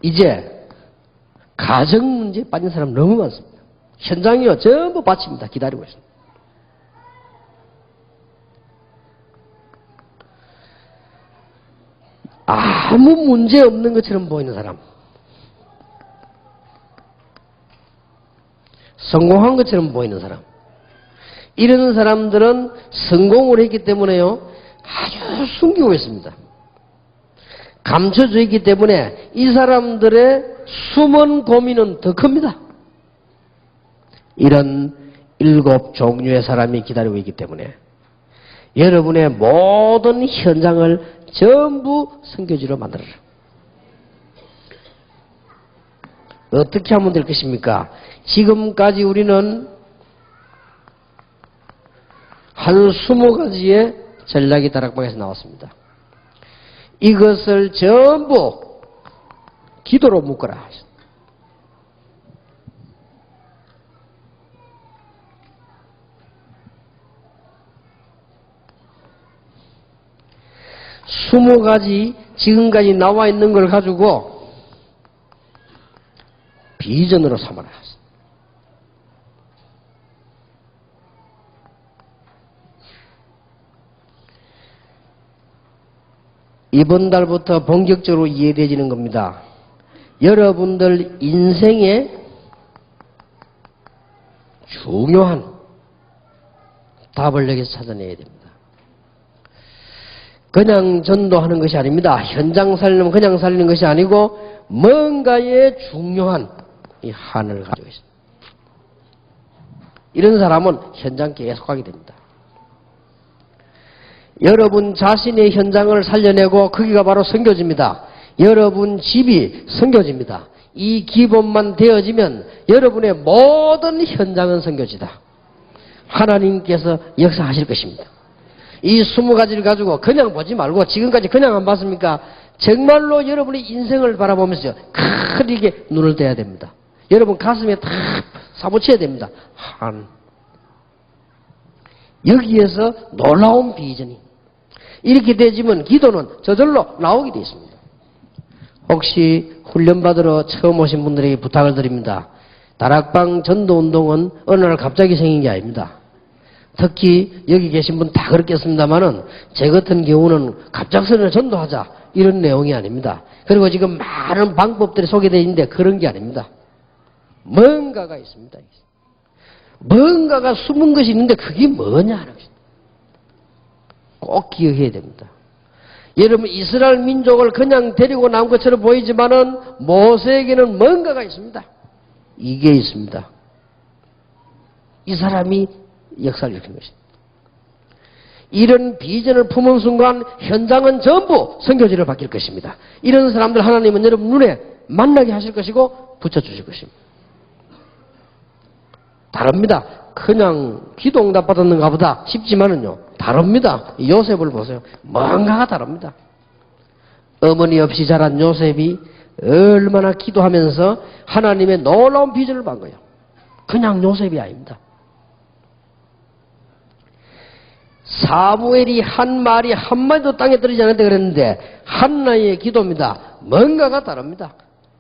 이제 가정 문제에 빠진 사람 너무 많습니다. 현장이요 전부 바칩니다. 기다리고 있습니다. 아무 문제 없는 것처럼 보이는 사람, 성공한 것처럼 보이는 사람. 이런 사람들은 성공을 했기 때문에요, 아주 숨기고 있습니다. 감춰져 있기 때문에 이 사람들의 숨은 고민은 더 큽니다. 이런 7 종류의 사람이 기다리고 있기 때문에 여러분의 모든 현장을 전부 선교지로 만들어라. 어떻게 하면 될 것입니까? 지금까지 우리는 한 20가지의 전략이 다락방에서 나왔습니다. 이것을 전부 기도로 묶어라. 20가지 지금까지 나와 있는 걸 가지고 비전으로 삼아라. 이번 달부터 본격적으로 이해되어지는 겁니다. 여러분들 인생의 중요한 답을 여기서 찾아내야 됩니다. 그냥 전도하는 것이 아닙니다. 현장 살리면 그냥 살리는 것이 아니고 뭔가의 중요한 이 한을 가지고 있습니다. 이런 사람은 현장 계속 가게 됩니다. 여러분 자신의 현장을 살려내고 거기가 바로 선교지입니다. 여러분 집이 선교지입니다. 이 기본만 되어지면 여러분의 모든 현장은 선교지다. 하나님께서 역사하실 것입니다. 이 20가지를 가지고 그냥 보지 말고 지금까지 그냥 안 봤습니까? 정말로 여러분의 인생을 바라보면서 크게 눈을 떼야 됩니다. 여러분 가슴에 다 사무쳐야 됩니다. 여기에서 놀라운 비전이 이렇게 되지면 기도는 저절로 나오게 되어 있습니다. 혹시 훈련받으러 처음 오신 분들에게 부탁을 드립니다. 다락방 전도운동은 어느 날 갑자기 생긴 게 아닙니다. 특히 여기 계신 분 다 그렇겠습니다만은 제 같은 경우는 갑작스레 전도하자 이런 내용이 아닙니다. 그리고 지금 많은 방법들이 소개되어 있는데 그런 게 아닙니다. 뭔가가 있습니다. 뭔가가 숨은 것이 있는데 그게 뭐냐 하는 것입니다. 꼭 기억해야 됩니다. 여러분 이스라엘 민족을 그냥 데리고 나온 것처럼 보이지만은 모세에게는 뭔가가 있습니다. 이게 있습니다. 이 사람이 역사를 일으킨 것입니다. 이런 비전을 품은 순간 현장은 전부 선교지로 바뀔 것입니다. 이런 사람들 하나님은 여러분 눈에 만나게 하실 것이고 붙여주실 것입니다. 다릅니다. 그냥 기도 응답 받았는가 보다 싶지만은요, 다릅니다. 요셉을 보세요. 뭔가가 다릅니다. 어머니 없이 자란 요셉이 얼마나 기도하면서 하나님의 놀라운 비전을 받은 거예요. 그냥 요셉이 아닙니다. 사무엘이 한 말이 한마디도 땅에 떨어지지 않았다 그랬는데 한나의 기도입니다. 뭔가가 다릅니다.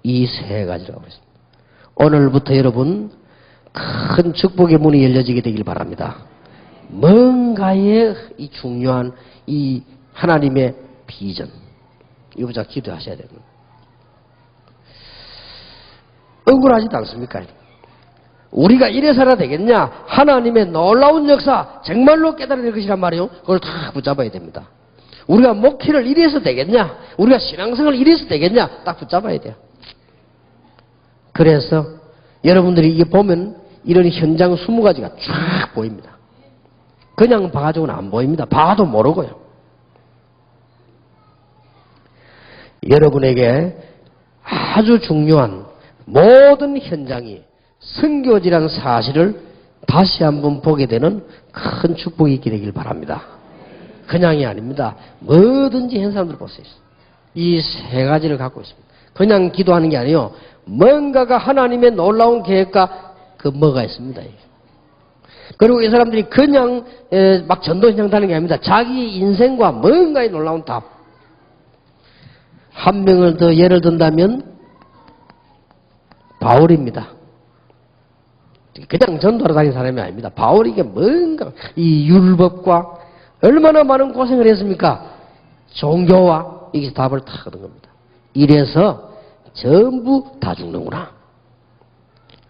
이 3가지라고 했습니다. 오늘부터 여러분 큰 축복의 문이 열려지게 되길 바랍니다. 뭔가의 이 중요한 이 하나님의 비전 이거보다 기도하셔야 됩니다. 억울하지도 않습니까? 우리가 이래서라 되겠냐? 하나님의 놀라운 역사 정말로 깨달아낼 것이란 말이에요. 그걸 다 붙잡아야 됩니다. 우리가 목회를 이래서 되겠냐? 우리가 신앙생활을 이래서 되겠냐? 딱 붙잡아야 돼요. 그래서 여러분들이 이게 보면 이런 현장 20가지가 쫙 보입니다. 그냥 봐가지고는 안 보입니다. 봐도 모르고요. 여러분에게 아주 중요한 모든 현장이 선교지라는 사실을 다시 한번 보게 되는 큰 축복이 있게 되길 바랍니다. 그냥이 아닙니다. 뭐든지 한 사람들 볼 수 있어요. 이 3가지를 갖고 있습니다. 그냥 기도하는 게 아니에요. 뭔가가 하나님의 놀라운 계획과 그 뭐가 있습니다. 그리고 이 사람들이 그냥 막 전도 현장 다니는 게 아닙니다. 자기 인생과 뭔가의 놀라운 답. 한 명을 더 예를 든다면 바울입니다. 그냥 전도하러 다니는 사람이 아닙니다. 바울이 이게 뭔가 이 율법과 얼마나 많은 고생을 했습니까? 종교와 이게 답을 다 얻은 겁니다. 이래서 전부 다 죽는구나.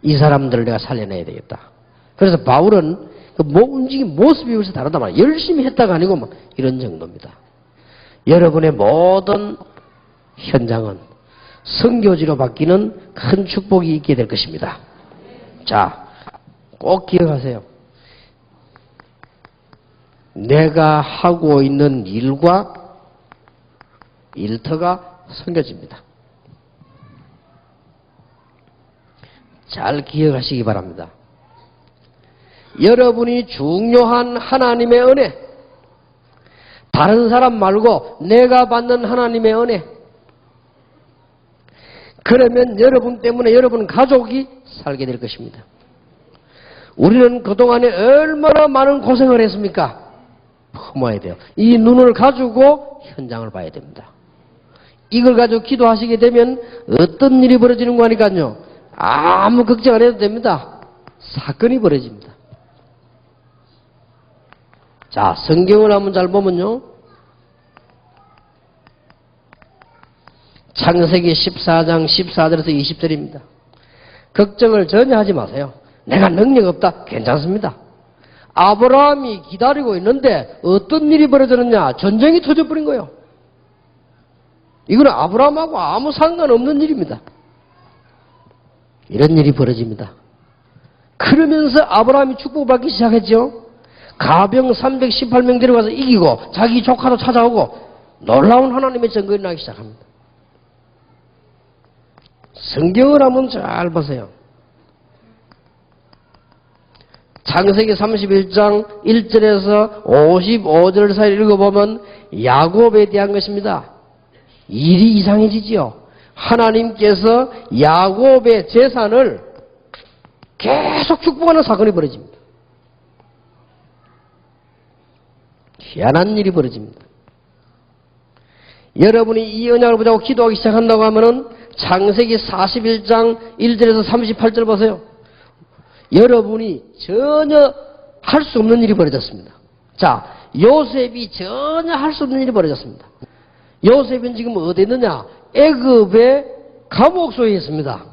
이 사람들을 내가 살려내야 되겠다. 그래서 바울은 그 움직임 모습이 여기서 다르단 말이에요. 열심히 했다가 아니고 막 이런 정도입니다. 여러분의 모든 현장은 선교지로 바뀌는 큰 축복이 있게 될 것입니다. 자, 꼭 기억하세요. 내가 하고 있는 일과 일터가 선교지입니다. 잘 기억하시기 바랍니다. 여러분이 중요한 하나님의 은혜, 다른 사람 말고 내가 받는 하나님의 은혜, 그러면 여러분 때문에 여러분 가족이 살게 될 것입니다. 우리는 그동안에 얼마나 많은 고생을 했습니까? 품어야 돼요. 이 눈을 가지고 현장을 봐야 됩니다. 이걸 가지고 기도하시게 되면 어떤 일이 벌어지는 거니까요. 아무 걱정 안 해도 됩니다. 사건이 벌어집니다. 자, 성경을 한번 잘 보면요. 창세기 14장 14절에서 20절입니다. 걱정을 전혀 하지 마세요. 내가 능력 없다. 괜찮습니다. 아브라함이 기다리고 있는데 어떤 일이 벌어졌느냐? 전쟁이 터져버린 거예요. 이거는 아브라함하고 아무 상관없는 일입니다. 이런 일이 벌어집니다. 그러면서 아브라함이 축복받기 시작했죠. 가병 318명 데려가서 이기고 자기 조카도 찾아오고 놀라운 하나님의 증거가 나기 시작합니다. 성경을 한번 잘 보세요. 창세기 31장 1절에서 55절 사이 읽어보면 야곱에 대한 것입니다. 일이 이상해지지요. 하나님께서 야곱의 재산을 계속 축복하는 사건이 벌어집니다. 희한한 일이 벌어집니다. 여러분이 이 언약을 보자고 기도하기 시작한다고 하면은 창세기 41장 1절에서 38절 보세요. 여러분이 전혀 할 수 없는 일이 벌어졌습니다. 자, 요셉이 전혀 할 수 없는 일이 벌어졌습니다. 요셉은 지금 어디 있느냐? 애굽의 감옥소에 있습니다.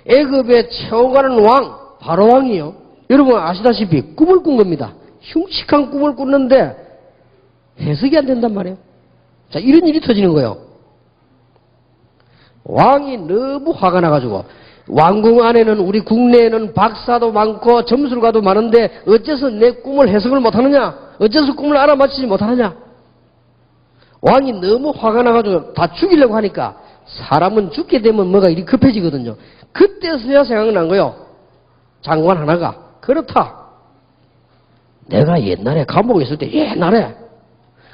애굽의 최고가는 왕, 바로 왕이요. 여러분 아시다시피 꿈을 꾼 겁니다. 흉측한 꿈을 꿨는데 해석이 안 된단 말이에요. 자, 이런 일이 터지는 거예요. 왕이 너무 화가 나가지고 왕궁 안에는 우리 국내에는 박사도 많고 점술가도 많은데 어째서 내 꿈을 해석을 못하느냐? 어째서 꿈을 알아맞히지 못하느냐? 왕이 너무 화가 나가지고 다 죽이려고 하니까 사람은 죽게 되면 뭐가 일이 급해지거든요. 그때서야 생각난 거예요. 장관 하나가 그렇다. 내가 옛날에 감옥에 있을 때 옛날에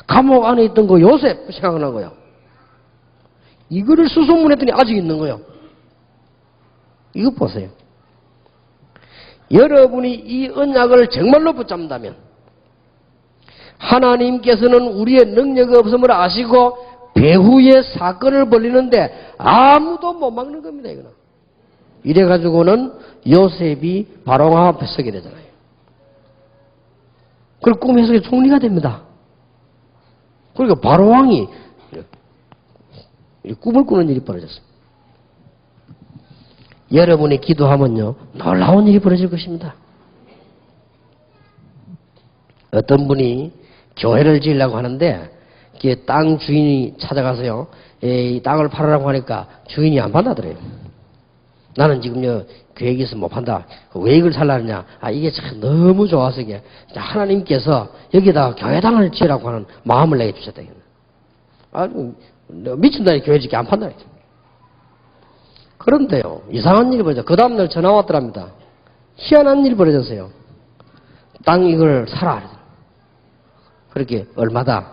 감옥 안에 있던 그 요셉 생각난 거예요. 이거를 수소문했더니 아직 있는 거예요. 이거 보세요. 여러분이 이 언약을 정말로 붙잡는다면 하나님께서는 우리의 능력이 없음을 아시고 배후의 사건을 벌리는데 아무도 못 막는 겁니다. 이거는. 이래가지고는 요셉이 바로 앞에 서게 되잖아요. 그리고 꿈 해석의 총리가 됩니다. 그러니까 바로 왕이 꿈을 꾸는 일이 벌어졌습니다. 여러분이 기도하면요 놀라운 일이 벌어질 것입니다. 어떤 분이 교회를 지으려고 하는데 땅 주인이 찾아가서요 이 땅을 팔으라고 하니까 주인이 안 판다더래요. 나는 지금요 계획이 있어서 못 판다. 왜 이걸 살라느냐? 이게 참 너무 좋아서 이게 하나님께서 여기다가 교회당을 지으라고 하는 마음을 내게 주셨다. 미친다니 교회 짓기 안 판다. 그런데요 이상한 일이 벌어져. 그 다음날 전화 왔더랍니다. 희한한 일이 벌어졌어요. 땅 이걸 사라. 그렇게 얼마다?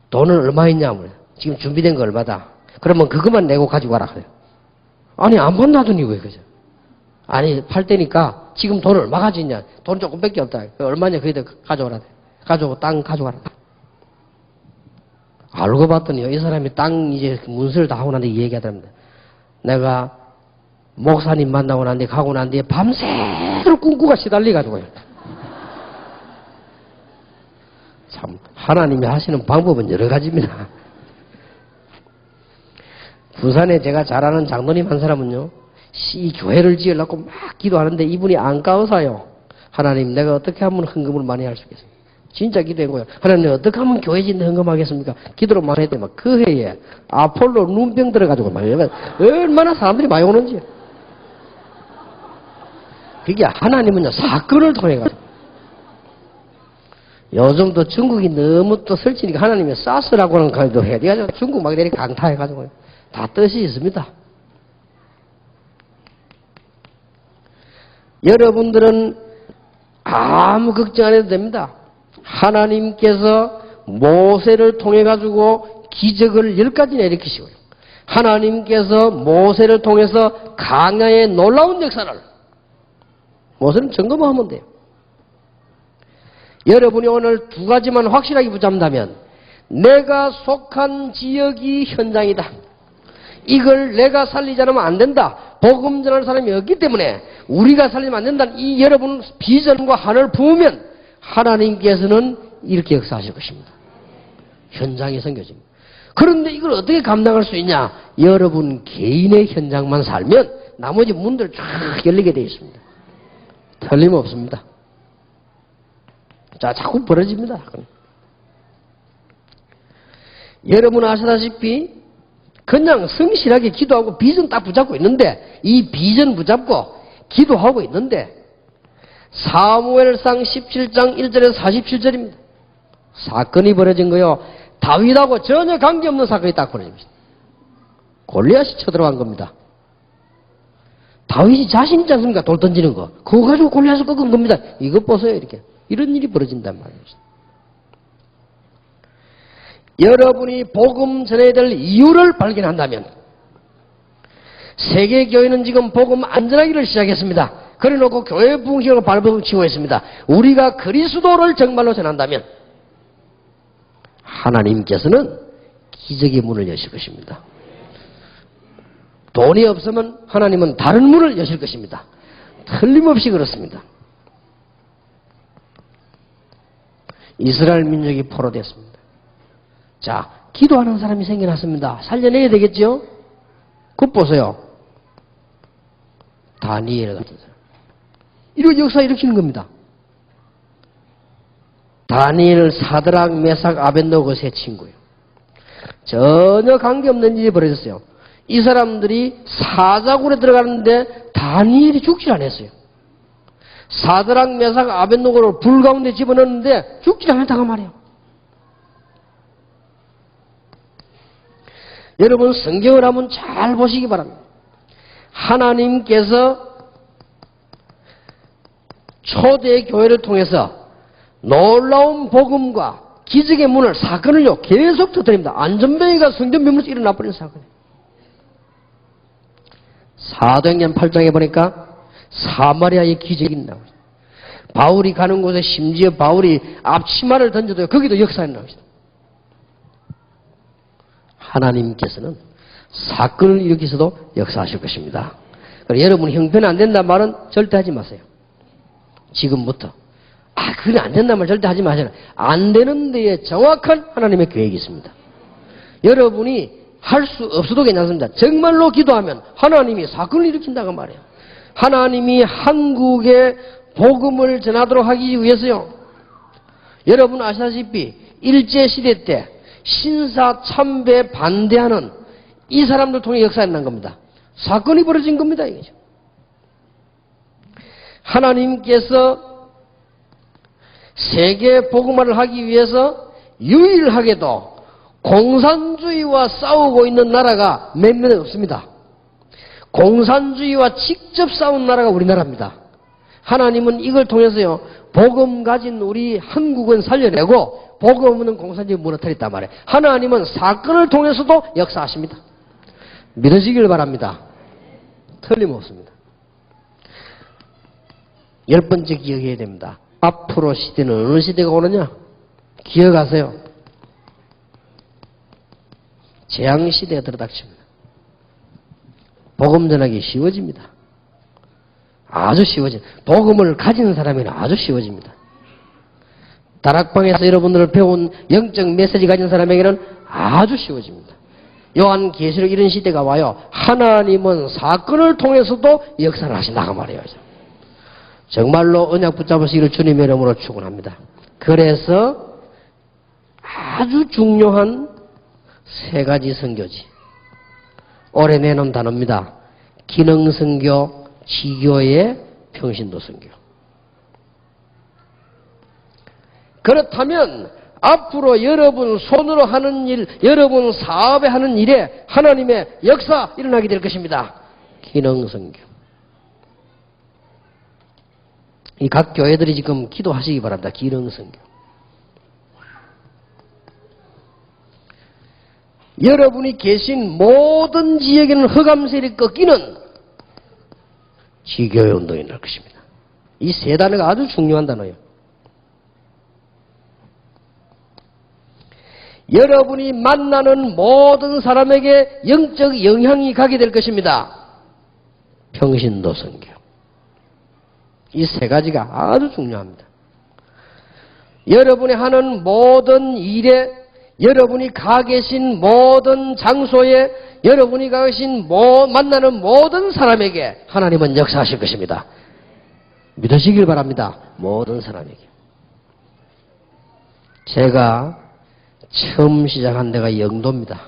돈은 얼마 있냐면 지금 준비된 거 얼마다? 그러면 그것만 내고 가지고 와라. 그래요. 아니 안 판다더니 왜 그죠? 아니 팔 때니까 지금 돈 얼마 가지냐? 돈 조금밖에 없다. 얼마냐? 그래도 가져오라. 가져오고 땅 가져와라. 알고 봤더니요 이 사람이 땅 이제 문서를 다 하고 난 뒤에 얘기하더랍니다. 내가 목사님 만나고 난 뒤에 가고 난 뒤에 밤새도록 꿈꾸가 시달려가지고요. 참 하나님이 하시는 방법은 여러 가지입니다. 부산에 제가 잘 아는 장로님 한 사람은요 이 교회를 지으려고 막 기도하는데 이분이 안가어서요. 하나님, 내가 어떻게 하면 헌금을 많이 할 수 있겠습니까? 진짜 기도한 거예요. 하나님, 어떻게 하면 교회 짓는 헌금하겠습니까? 기도를 많이 했더니 그 해에 아폴로 눈병 들어가지고 얼마나 사람들이 많이 오는지. 그게 하나님은요, 사건을 통해가지고. 요즘도 중국이 너무 또 설치니까 하나님의 사스라고 하는 걸도 해야 돼가지고 중국 막 이렇게 강타해가지고 다 뜻이 있습니다. 여러분들은 아무 걱정 안 해도 됩니다. 하나님께서 모세를 통해 가지고 기적을 10가지나 일으키시고요. 하나님께서 모세를 통해서 강야의 놀라운 역사를 모세는 점검만 하면 돼요. 여러분이 오늘 두 가지만 확실하게 붙잡는다면 내가 속한 지역이 현장이다. 이걸 내가 살리지 않으면 안 된다. 복음 전하는 사람이 없기 때문에 우리가 살리면 안 된다. 이 여러분 비전과 하늘을 부으면 하나님께서는 이렇게 역사하실 것입니다. 현장이 생겨집니다. 그런데 이걸 어떻게 감당할 수 있냐? 여러분 개인의 현장만 살면 나머지 문들 쫙 열리게 되어 있습니다. 틀림없습니다. 자, 자꾸 벌어집니다. 여러분 아시다시피 그냥 성실하게 기도하고 비전 딱 붙잡고 있는데 이 비전 붙잡고 기도하고 있는데 사무엘상 17장 1절에서 47절입니다. 사건이 벌어진 거요. 다윗하고 전혀 관계없는 사건이 딱 벌어집니다. 골리앗이 쳐들어간 겁니다. 다윗이 자신 있지 않습니까? 돌 던지는 거. 그거 가지고 골리앗을 꺾은 겁니다. 이것 보세요. 이렇게. 이런 일이 벌어진단 말입니다. 여러분이 복음 전해야 될 이유를 발견한다면 세계교회는 지금 복음 안전하기를 시작했습니다. 그래놓고 교회 부흥식으로 발버둥치고 있습니다. 우리가 그리스도를 정말로 전한다면 하나님께서는 기적의 문을 여실 것입니다. 돈이 없으면 하나님은 다른 문을 여실 것입니다. 틀림없이 그렇습니다. 이스라엘 민족이 포로됐습니다. 자, 기도하는 사람이 생겨났습니다. 살려내야 되겠죠? 그것 보세요. 다니엘 같은 사람. 이런 역사 일으키는 겁니다. 다니엘, 사드락, 메삭, 아벳노고 세 친구예요. 전혀 관계없는 일이 벌어졌어요. 이 사람들이 사자굴에 들어가는데 다니엘이 죽질 않았어요. 사드락, 메삭, 아벳노고를 불 가운데 집어넣는데 죽질 않았다고 말이에요. 여러분 성경을 한번 잘 보시기 바랍니다. 하나님께서 초대 교회를 통해서 놀라운 복음과 기적의 문을 사건을요 계속 터뜨립니다. 안전뱅이가 성전 묘물에서 일어나버린 사건이에요. 사도행전 8장에 보니까 사마리아의 기적이 나옵니다. 바울이 가는 곳에 심지어 바울이 앞치마를 던져도 거기도 역사가 나옵니다. 하나님께서는 사건을 일으키서도 역사하실 것입니다. 그래서 여러분 형편 안 된다는 말은 절대 하지 마세요. 지금부터. 그건 안 된다는 말 절대 하지 마세요. 안 되는 데에 정확한 하나님의 계획이 있습니다. 여러분이 할 수 없어도 괜찮습니다. 정말로 기도하면 하나님이 사건을 일으킨다고 말이에요. 하나님이 한국에 복음을 전하도록 하기 위해서요. 여러분 아시다시피 일제시대 때 신사 참배 반대하는 이 사람들 통해 역사가 난 겁니다. 사건이 벌어진 겁니다. 이거죠. 하나님께서 세계 복음화를 하기 위해서 유일하게도 공산주의와 싸우고 있는 나라가 몇몇 없습니다. 공산주의와 직접 싸운 나라가 우리나라입니다. 하나님은 이걸 통해서요, 복음 가진 우리 한국은 살려내고 복음 없는 공산주의 무너뜨렸단 말이에요. 하나님은 사건을 통해서도 역사하십니다. 믿으시길 바랍니다. 틀림없습니다. 10번째 기억해야 됩니다. 앞으로 시대는 어느 시대가 오느냐? 기억하세요. 재앙시대에 들어닥칩니다. 복음 전하기 쉬워집니다. 아주 쉬워집니다. 복음을 가진 사람에는 아주 쉬워집니다. 다락방에서 여러분들을 배운 영적 메시지 가진 사람에게는 아주 쉬워집니다. 요한계시록 이런 시대가 와요. 하나님은 사건을 통해서도 역사를 하신다 그 말이에요. 정말로 언약 붙잡으시기를 주님의 이름으로 축원합니다. 그래서 아주 중요한 세 가지 선교지. 올해 내놓은 단어입니다. 기능선교, 지교의 평신도 선교. 그렇다면 앞으로 여러분 손으로 하는 일, 여러분 사업에 하는 일에 하나님의 역사 일어나게 될 것입니다. 기능선교. 이 각 교회들이 지금 기도하시기 바랍니다. 기능선교. 여러분이 계신 모든 지역에는 흑암세력이 꺾이는 지교회 운동이 날 것입니다. 이 세 단어가 아주 중요한 단어예요. 여러분이 만나는 모든 사람에게 영적 영향이 가게 될 것입니다. 평신도 선교. 이 세 가지가 아주 중요합니다. 여러분이 하는 모든 일에, 여러분이 가 계신 모든 장소에, 여러분이 가 계신 만나는 모든 사람에게 하나님은 역사하실 것입니다. 믿으시길 바랍니다. 모든 사람에게. 제가 처음 시작한 데가 영도입니다.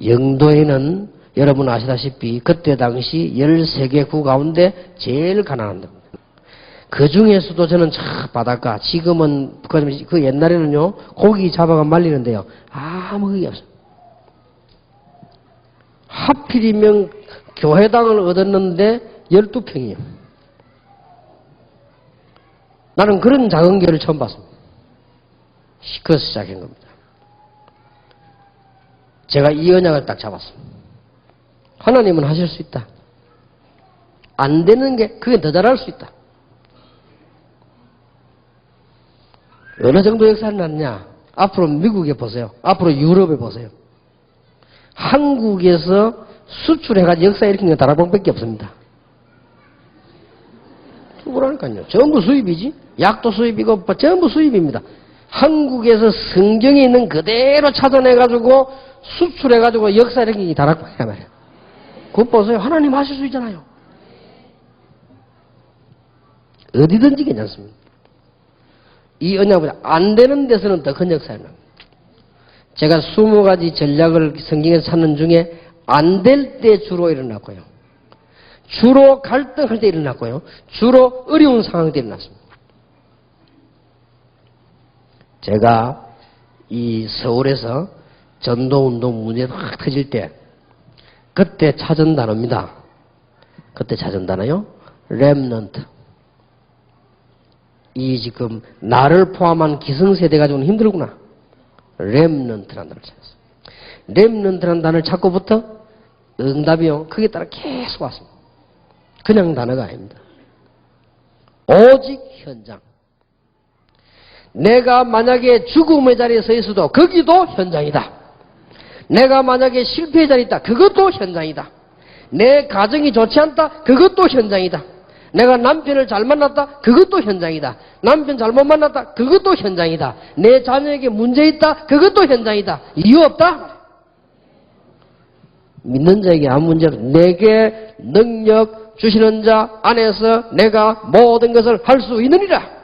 영도에는 여러분 아시다시피 그때 당시 13개 구 가운데 제일 가난한 데입니다. 그 중에서도 저는 참 바닷가, 지금은 그 옛날에는요 고기 잡아가 말리는데요 아무 그게 없어요. 하필이면 교회당을 얻었는데 12평이에요. 나는 그런 작은 교회를 처음 봤습니다. 그래서 시작한 겁니다. 제가 이 언약을 딱 잡았습니다. 하나님은 하실 수 있다. 안 되는 게 그게 더 잘할 수 있다. 어느 정도 역사를 났냐? 앞으로 미국에 보세요. 앞으로 유럽에 보세요. 한국에서 수출해가지고 역사 일으킨 건 다락방밖에 없습니다. 그러니까요. 전부 수입이지. 약도 수입이고 전부 수입입니다. 한국에서 성경에 있는 그대로 찾아내가지고 수출해가지고 역사 일으킨 게 다락방이야 말이야. 그거 보세요. 하나님 하실 수 있잖아요. 어디든지 괜찮습니다. 이 언약보다 안 되는 데서는 더 큰 역사를 납니다. 제가 20가지 전략을 성경에서 찾는 중에 안 될 때 주로 일어났고요. 주로 갈등할 때 일어났고요. 주로 어려운 상황 때 일어났습니다. 제가 이 서울에서 전도운동 문제가 확 터질 때 그때 찾은 단어입니다. 그때 찾은 단어요. 렘넌트. 이 지금 나를 포함한 기성세대가 좀 힘들구나. 렘넌트라는 단어를 찾았어요. 렘넌트라는 단어를 찾고부터 응답이요. 그게 따라 계속 왔습니다. 그냥 단어가 아닙니다. 오직 현장. 내가 만약에 죽음의 자리에 서 있어도 거기도 현장이다. 내가 만약에 실패의 자리에 있다. 그것도 현장이다. 내 가정이 좋지 않다. 그것도 현장이다. 내가 남편을 잘 만났다. 그것도 현장이다. 남편 잘못 만났다. 그것도 현장이다. 내 자녀에게 문제 있다. 그것도 현장이다. 이유 없다. 믿는 자에게 아무 문제 없다. 내게 능력 주시는 자 안에서 내가 모든 것을 할 수 있느니라.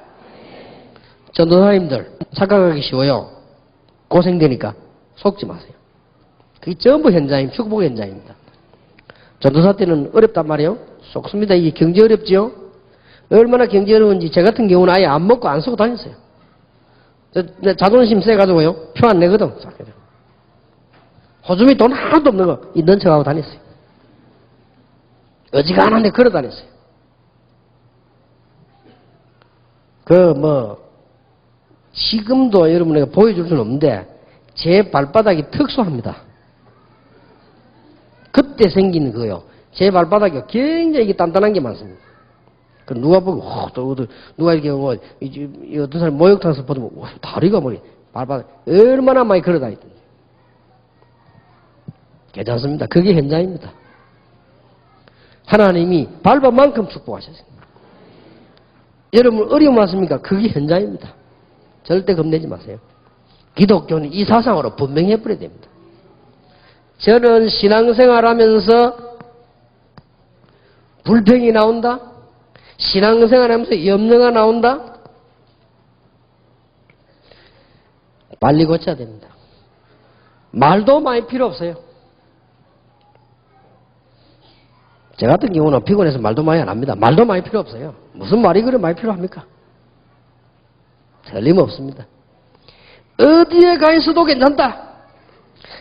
전도사님들 착각하기 쉬워요. 고생되니까 속지 마세요. 그게 전부 현장입니다. 축복 현장입니다. 전도사 때는 어렵단 말이에요. 속습니다. 이게 경제 어렵지요? 얼마나 경제 어려운지 제 같은 경우는 아예 안 먹고 안 쓰고 다녔어요. 자존심 세가지고요. 표 안 내거든. 호주머니 돈 하나도 없는 거 있는 척하고 다녔어요. 어지간한데 걸어 다녔어요. 지금도 여러분에게 보여줄 수는 없는데 제 발바닥이 특수합니다. 그때 생긴 거요. 제 발바닥이 굉장히 이게 단단한 게 많습니다. 그 누가 보고 누가 이렇게 어떤 사람 목욕탕에서 보면 다리가 발바닥 얼마나 많이 걸어다니던지. 괜찮습니다. 그게 현장입니다. 하나님이 밟은 만큼 축복하셨습니다. 여러분 어려움 왔습니까? 그게 현장입니다. 절대 겁내지 마세요. 기독교는 이 사상으로 분명히 해버려야 됩니다. 저는 신앙생활하면서 불평이 나온다? 신앙생활하면서 염려가 나온다? 빨리 고쳐야 됩니다. 말도 많이 필요 없어요. 저 같은 경우는 피곤해서 말도 많이 안 합니다. 말도 많이 필요 없어요. 무슨 말이 그래 많이 필요합니까? 틀림없습니다. 어디에 가 있어도 괜찮다.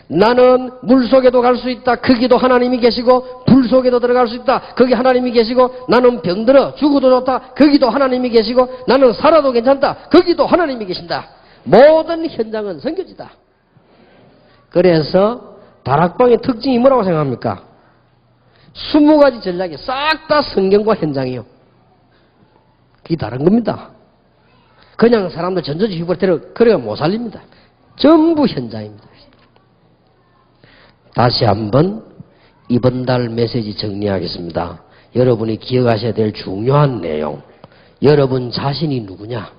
나는 물 속에도 갈 수 있다. 거기도 하나님이 계시고 불 속에도 들어갈 수 있다. 거기 하나님이 계시고 나는 병들어 죽어도 좋다. 거기도 하나님이 계시고 나는 살아도 괜찮다. 거기도 하나님이 계신다. 모든 현장은 선교지다. 그래서 다락방의 특징이 뭐라고 생각합니까? 20가지 전략이 싹 다 성경과 현장이요. 그게 다른 겁니다. 그냥 사람들 전조지 휘발태로 그래야 못 살립니다. 전부 현장입니다. 다시 한번 이번 달 메시지 정리하겠습니다. 여러분이 기억하셔야 될 중요한 내용. 여러분 자신이 누구냐?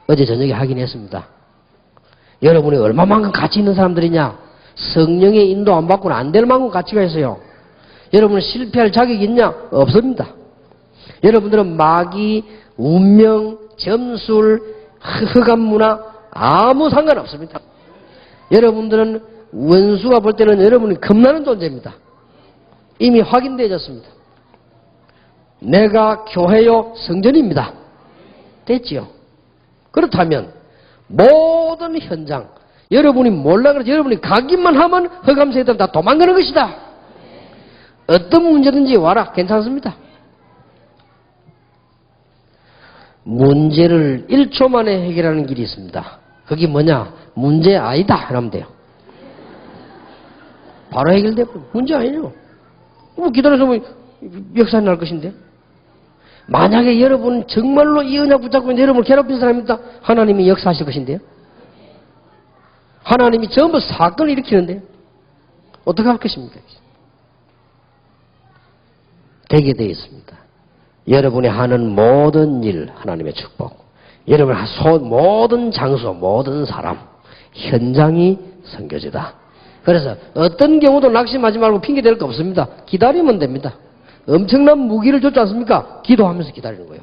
어제 저녁에 확인했습니다. 여러분이 얼마만큼 가치 있는 사람들이냐? 성령의 인도 안 받고는 안 될 만큼 가치가 있어요. 여러분은 실패할 자격이 있냐? 없습니다. 여러분들은 마귀, 운명, 점술, 흑암 문화 아무 상관없습니다. 여러분들은 원수가 볼 때는 여러분이 겁나는 존재입니다. 이미 확인되어졌습니다. 내가 교회요 성전입니다. 됐지요? 그렇다면 모든 현장 여러분이 몰라 그래서 여러분이 가기만 하면 흑암세들은 다 도망가는 것이다. 어떤 문제든지 와라. 괜찮습니다. 문제를 1초 만에 해결하는 길이 있습니다. 그게 뭐냐? 문제 아니다 하면 돼요. 바로 해결되고 문제 아니에요. 뭐 기다려서 뭐 역사 날 것인데. 만약에 여러분 정말로 이 언약 붙잡고 있는 여러분을 괴롭힌 사람이 있다. 하나님이 역사하실 것인데요. 하나님이 전부 사건을 일으키는데요. 어떻게 할 것입니까? 되게 되어 있습니다. 여러분이 하는 모든 일 하나님의 축복. 여러분의 모든 장소, 모든 사람, 현장이 선교지다. 그래서 어떤 경우도 낙심하지 말고 핑계댈 거 없습니다. 기다리면 됩니다. 엄청난 무기를 줬지 않습니까? 기도하면서 기다리는 거예요.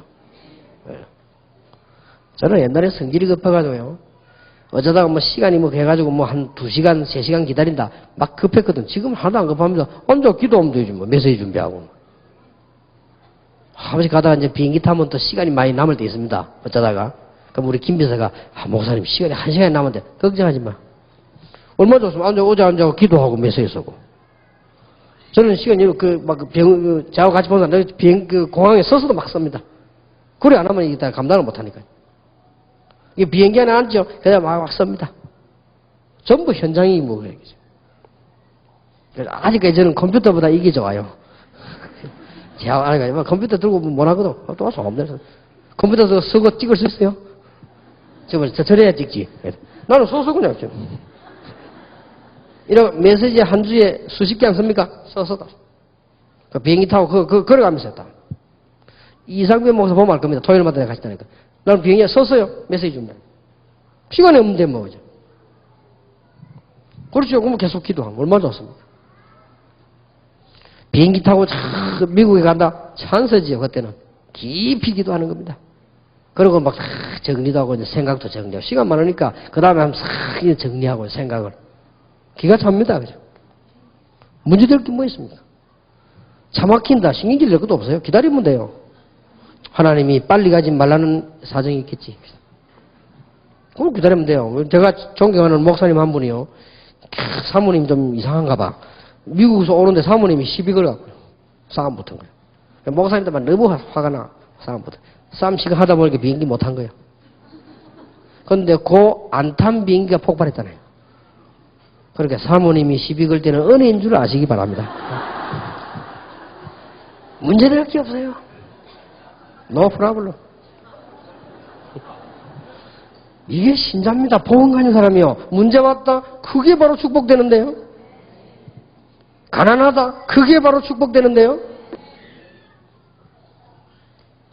저는 옛날에 성질이 급해가지고요. 어쩌다가 뭐 시간이 뭐 해가지고 뭐 한 2시간, 3시간 기다린다. 막 급했거든. 지금 하나도 안 급합니다. 혼자 기도하면 되지 뭐. 메시지 준비하고. 아버지 가다가 이제 비행기 타면 또 시간이 많이 남을 때 있습니다. 어쩌다가. 그럼 우리 김 비서가 목사님 시간이 1시간이 남았는데 걱정하지 마. 얼마 줬으면 어제 앉아고 기도하고 메시지 쓰고. 저는 시간이 저하고 같이 보는 사람 공항에 서서도 막 씁니다. 그래 안 하면 이게 감당을 못 하니까요. 이게 비행기 안에 앉죠. 그냥 막 씁니다. 전부 현장이 뭐 그래. 아직까지 저는 컴퓨터보다 이게 좋아요. 제가 아니까 컴퓨터 들고 못 하거든. 또 소음내서 컴퓨터 쓰고 찍을 수 있어요? 저래야 찍지. 나는 써서 그냥 좀. 이런 메시지 한 주에 수십 개 안 씁니까? 써서다. 그 비행기 타고 걸어가면서 했다. 이상변 목사 보면 알 겁니다. 토요일마다 내가 같이 다니까. 나는 비행기에 썼어요. 메시지 준다. 시간이 없는데 뭐 그죠? 그렇죠. 그러면 계속 기도하면 얼마나 좋습니까? 비행기 타고 미국에 간다. 찬스지요. 그때는 깊이 기도하는 겁니다. 그리고 막 정리도 하고 이제 생각도 정리하고 시간 많으니까 그 다음에 한번 싹 정리하고 생각을 기가 찹니다. 그죠? 문제될 게 뭐 있습니까? 차 막힌다. 신경질 낼 것도 없어요. 기다리면 돼요. 하나님이 빨리 가지 말라는 사정이 있겠지. 그럼 기다리면 돼요. 제가 존경하는 목사님 한 분이요. 사모님 좀 이상한가 봐. 미국에서 오는데 사모님이 시비 걸어갖고요. 싸움 붙은 거예요. 목사님들만 너무 화가 나. 싸움 붙은. 싸움 시간 하다 보니까 비행기 못 탄 거예요. 그런데 그 안 탄 비행기가 폭발했잖아요. 그러니까 사모님이 시비 걸 때는 은혜인 줄 아시기 바랍니다. 문제될 게 없어요. No problem. 이게 신자입니다. 복음 가진 사람이요. 문제 왔다. 그게 바로 축복되는데요. 가난하다. 그게 바로 축복되는데요.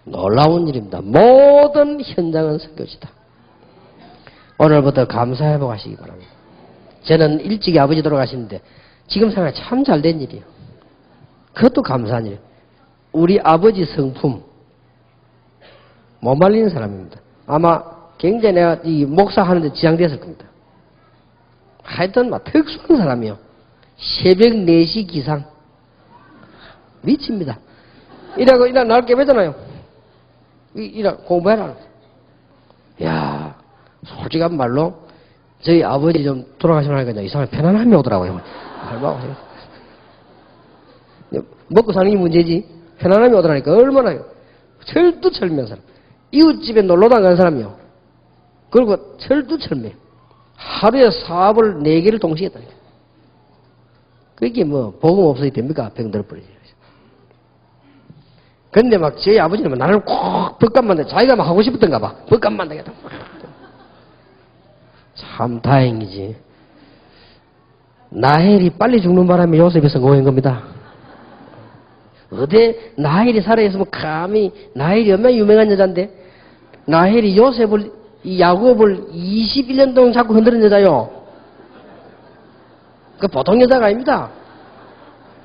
놀라운 일입니다. 모든 현장은 선교지다. 오늘부터 감사회복 하시기 바랍니다. 저는 일찍이 아버지 돌아가시는데 지금 생각해 참 잘된 일이에요. 그것도 감사한 일이에요. 우리 아버지 성품 못 말리는 사람입니다. 아마 굉장히 내가 이 목사하는데 지장됐을 겁니다. 하여튼 막 특수한 사람이요. 새벽 4시 기상 미칩니다. 이라고 날 깨매잖아요. 이라 공부해라. 야, 솔직한 말로 저희 아버지 좀 돌아가시고 나니까 이 사람이 편안함이 오더라고요. 할만하고 먹고 사는 게 문제지. 편안함이 오더라니까 얼마나 철두철미한 사람. 이웃집에 놀러다 간 사람이요. 그리고 철두철미. 하루에 사업을 4개를 동시에 했다니까. 그게 뭐 복음 없어도 됩니까? 병들어 버리지. 근데 막 저희 아버지는 나를 꼭 법관만 돼. 자기가 막 하고 싶었던가 봐. 법관만 되겠다. 참 다행이지. 나헬이 빨리 죽는 바람에 요셉이 성공한 겁니다. 어디 나헬이 살아있으면 감히 나헬이 얼마나 유명한 여잔데 나헬이 요셉을 이 야곱을 21년 동안 자꾸 흔드는 여자요. 그 보통 여자가 아닙니다.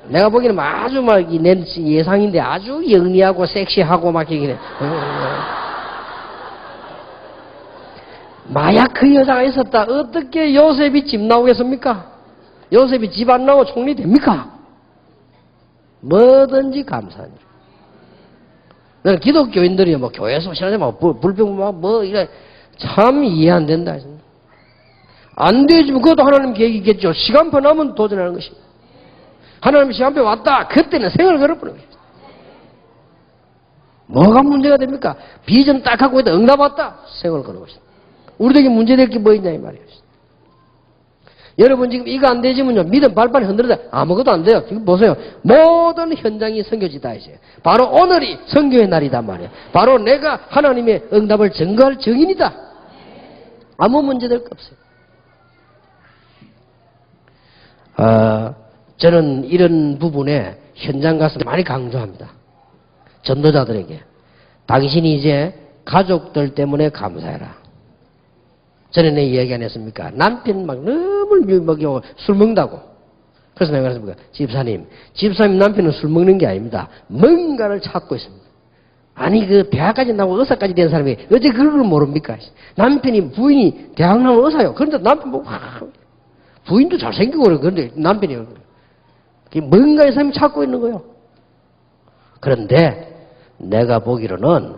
내가 보기에는 아주 막 내 예상인데 아주 영리하고 섹시하고 막 이래. 만약 그 여자가 있었다. 어떻게 요셉이 집 나오겠습니까? 요셉이 집 안 나오고 총리 됩니까? 뭐든지 감사한 일. 나는 기독교인들이 뭐 교회에서 신앙생활 불평 뭐 이래 참 이해 안 된다. 안 되지만 그것도 하나님 계획이겠죠. 시간표 남으면 도전하는 것이. 하나님 시간표 왔다. 그때는 생을 걸어버리는 것입니다. 뭐가 문제가 됩니까? 비전 딱 하고 있다. 응답 왔다. 생을 거는 것입니다. 우리에게 문제될 게 뭐 있냐 이 말이에요. 여러분 지금 이거 안 되지면요. 믿음 발판이 흔들어다 아무것도 안 돼요. 지금 보세요. 모든 현장이 선교지다 이제. 바로 오늘이 선교의 날이단 말이에요. 바로 내가 하나님의 응답을 증거할 증인이다. 아무 문제될 거 없어요. 저는 이런 부분에 현장 가서 많이 강조합니다. 전도자들에게. 당신이 이제 가족들 때문에 감사해라. 전에 이야기 안 했습니까? 남편 막 너무 먹이고 술 먹는다고. 그래서 내가 그랬습니까? 집사님 남편은 술 먹는 게 아닙니다. 뭔가를 찾고 있습니다. 아니 그 대학까지 나오고 의사까지 된 사람이 어째 그걸 모릅니까? 남편이 부인이 대학 나온 의사요. 그런데 남편 보고 부인도 잘생기고 그래. 그런데 남편이 뭔가의 사람이 찾고 있는 거예요. 그런데 내가 보기로는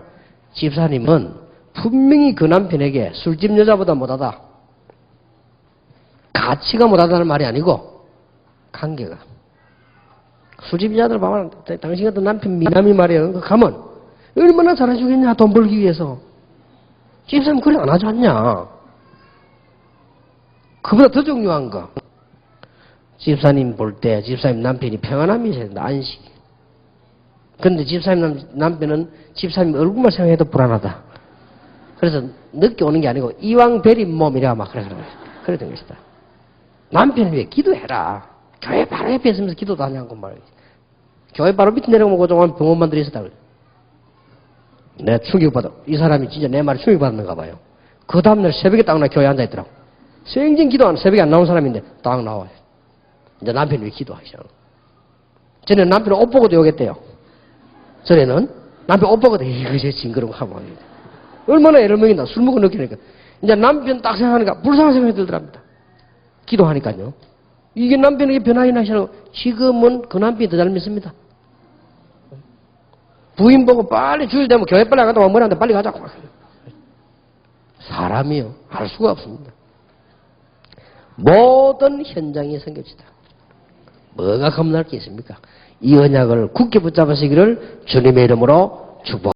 집사님은 분명히 그 남편에게 술집 여자보다 못하다. 가치가 못하다는 말이 아니고 관계가. 술집 여자들 봐봐. 당신 같은 남편 미남이 말이야. 가면 얼마나 잘해주겠냐 돈 벌기 위해서. 집사님 그래 안 하지 않냐. 그보다 더 중요한 거. 집사님 볼 때 집사님 남편이 평안함이 있어야 된다. 안식. 그런데 집사님 남편은 집사님 얼굴만 생각해도 불안하다. 그래서 늦게 오는 게 아니고 이왕 베린 몸이라 막 그랬던 것이다. 남편을 위해 기도해라. 교회 바로 옆에 있으면서 기도도 하냐고 말이지. 교회 바로 밑에 내려오면 그동안 병원만 들어있었다 그래. 내가 충격받아. 이 사람이 진짜 내 말에 충격받았는가 봐요. 그 다음날 새벽에 딱 나 교회에 앉아있더라고. 생전 기도하는 새벽에 안 나온 사람인데 딱 나와요. 이제 남편을 위해 기도하시죠. 전에 남편은 옷 보고도 욕했대요. 전에는 남편 옷 보고도 이거 징그러운 거 하고 얼마나 애를 먹인다. 술 먹고 느끼니까. 이제 남편 딱 생각하니까 불쌍한 생각이 들더랍니다. 기도하니까요. 이게 남편에게 변화이 나시라고. 지금은 그 남편이 더 잘 믿습니다. 부인 보고 빨리 주일 되면 교회 빨리 가다 뭐라 하는데 빨리 가자고. 사람이요. 할 수가 없습니다. 모든 현장이 생깁시다. 뭐가 겁날 게 있습니까? 이 언약을 굳게 붙잡으시기를 주님의 이름으로 축복.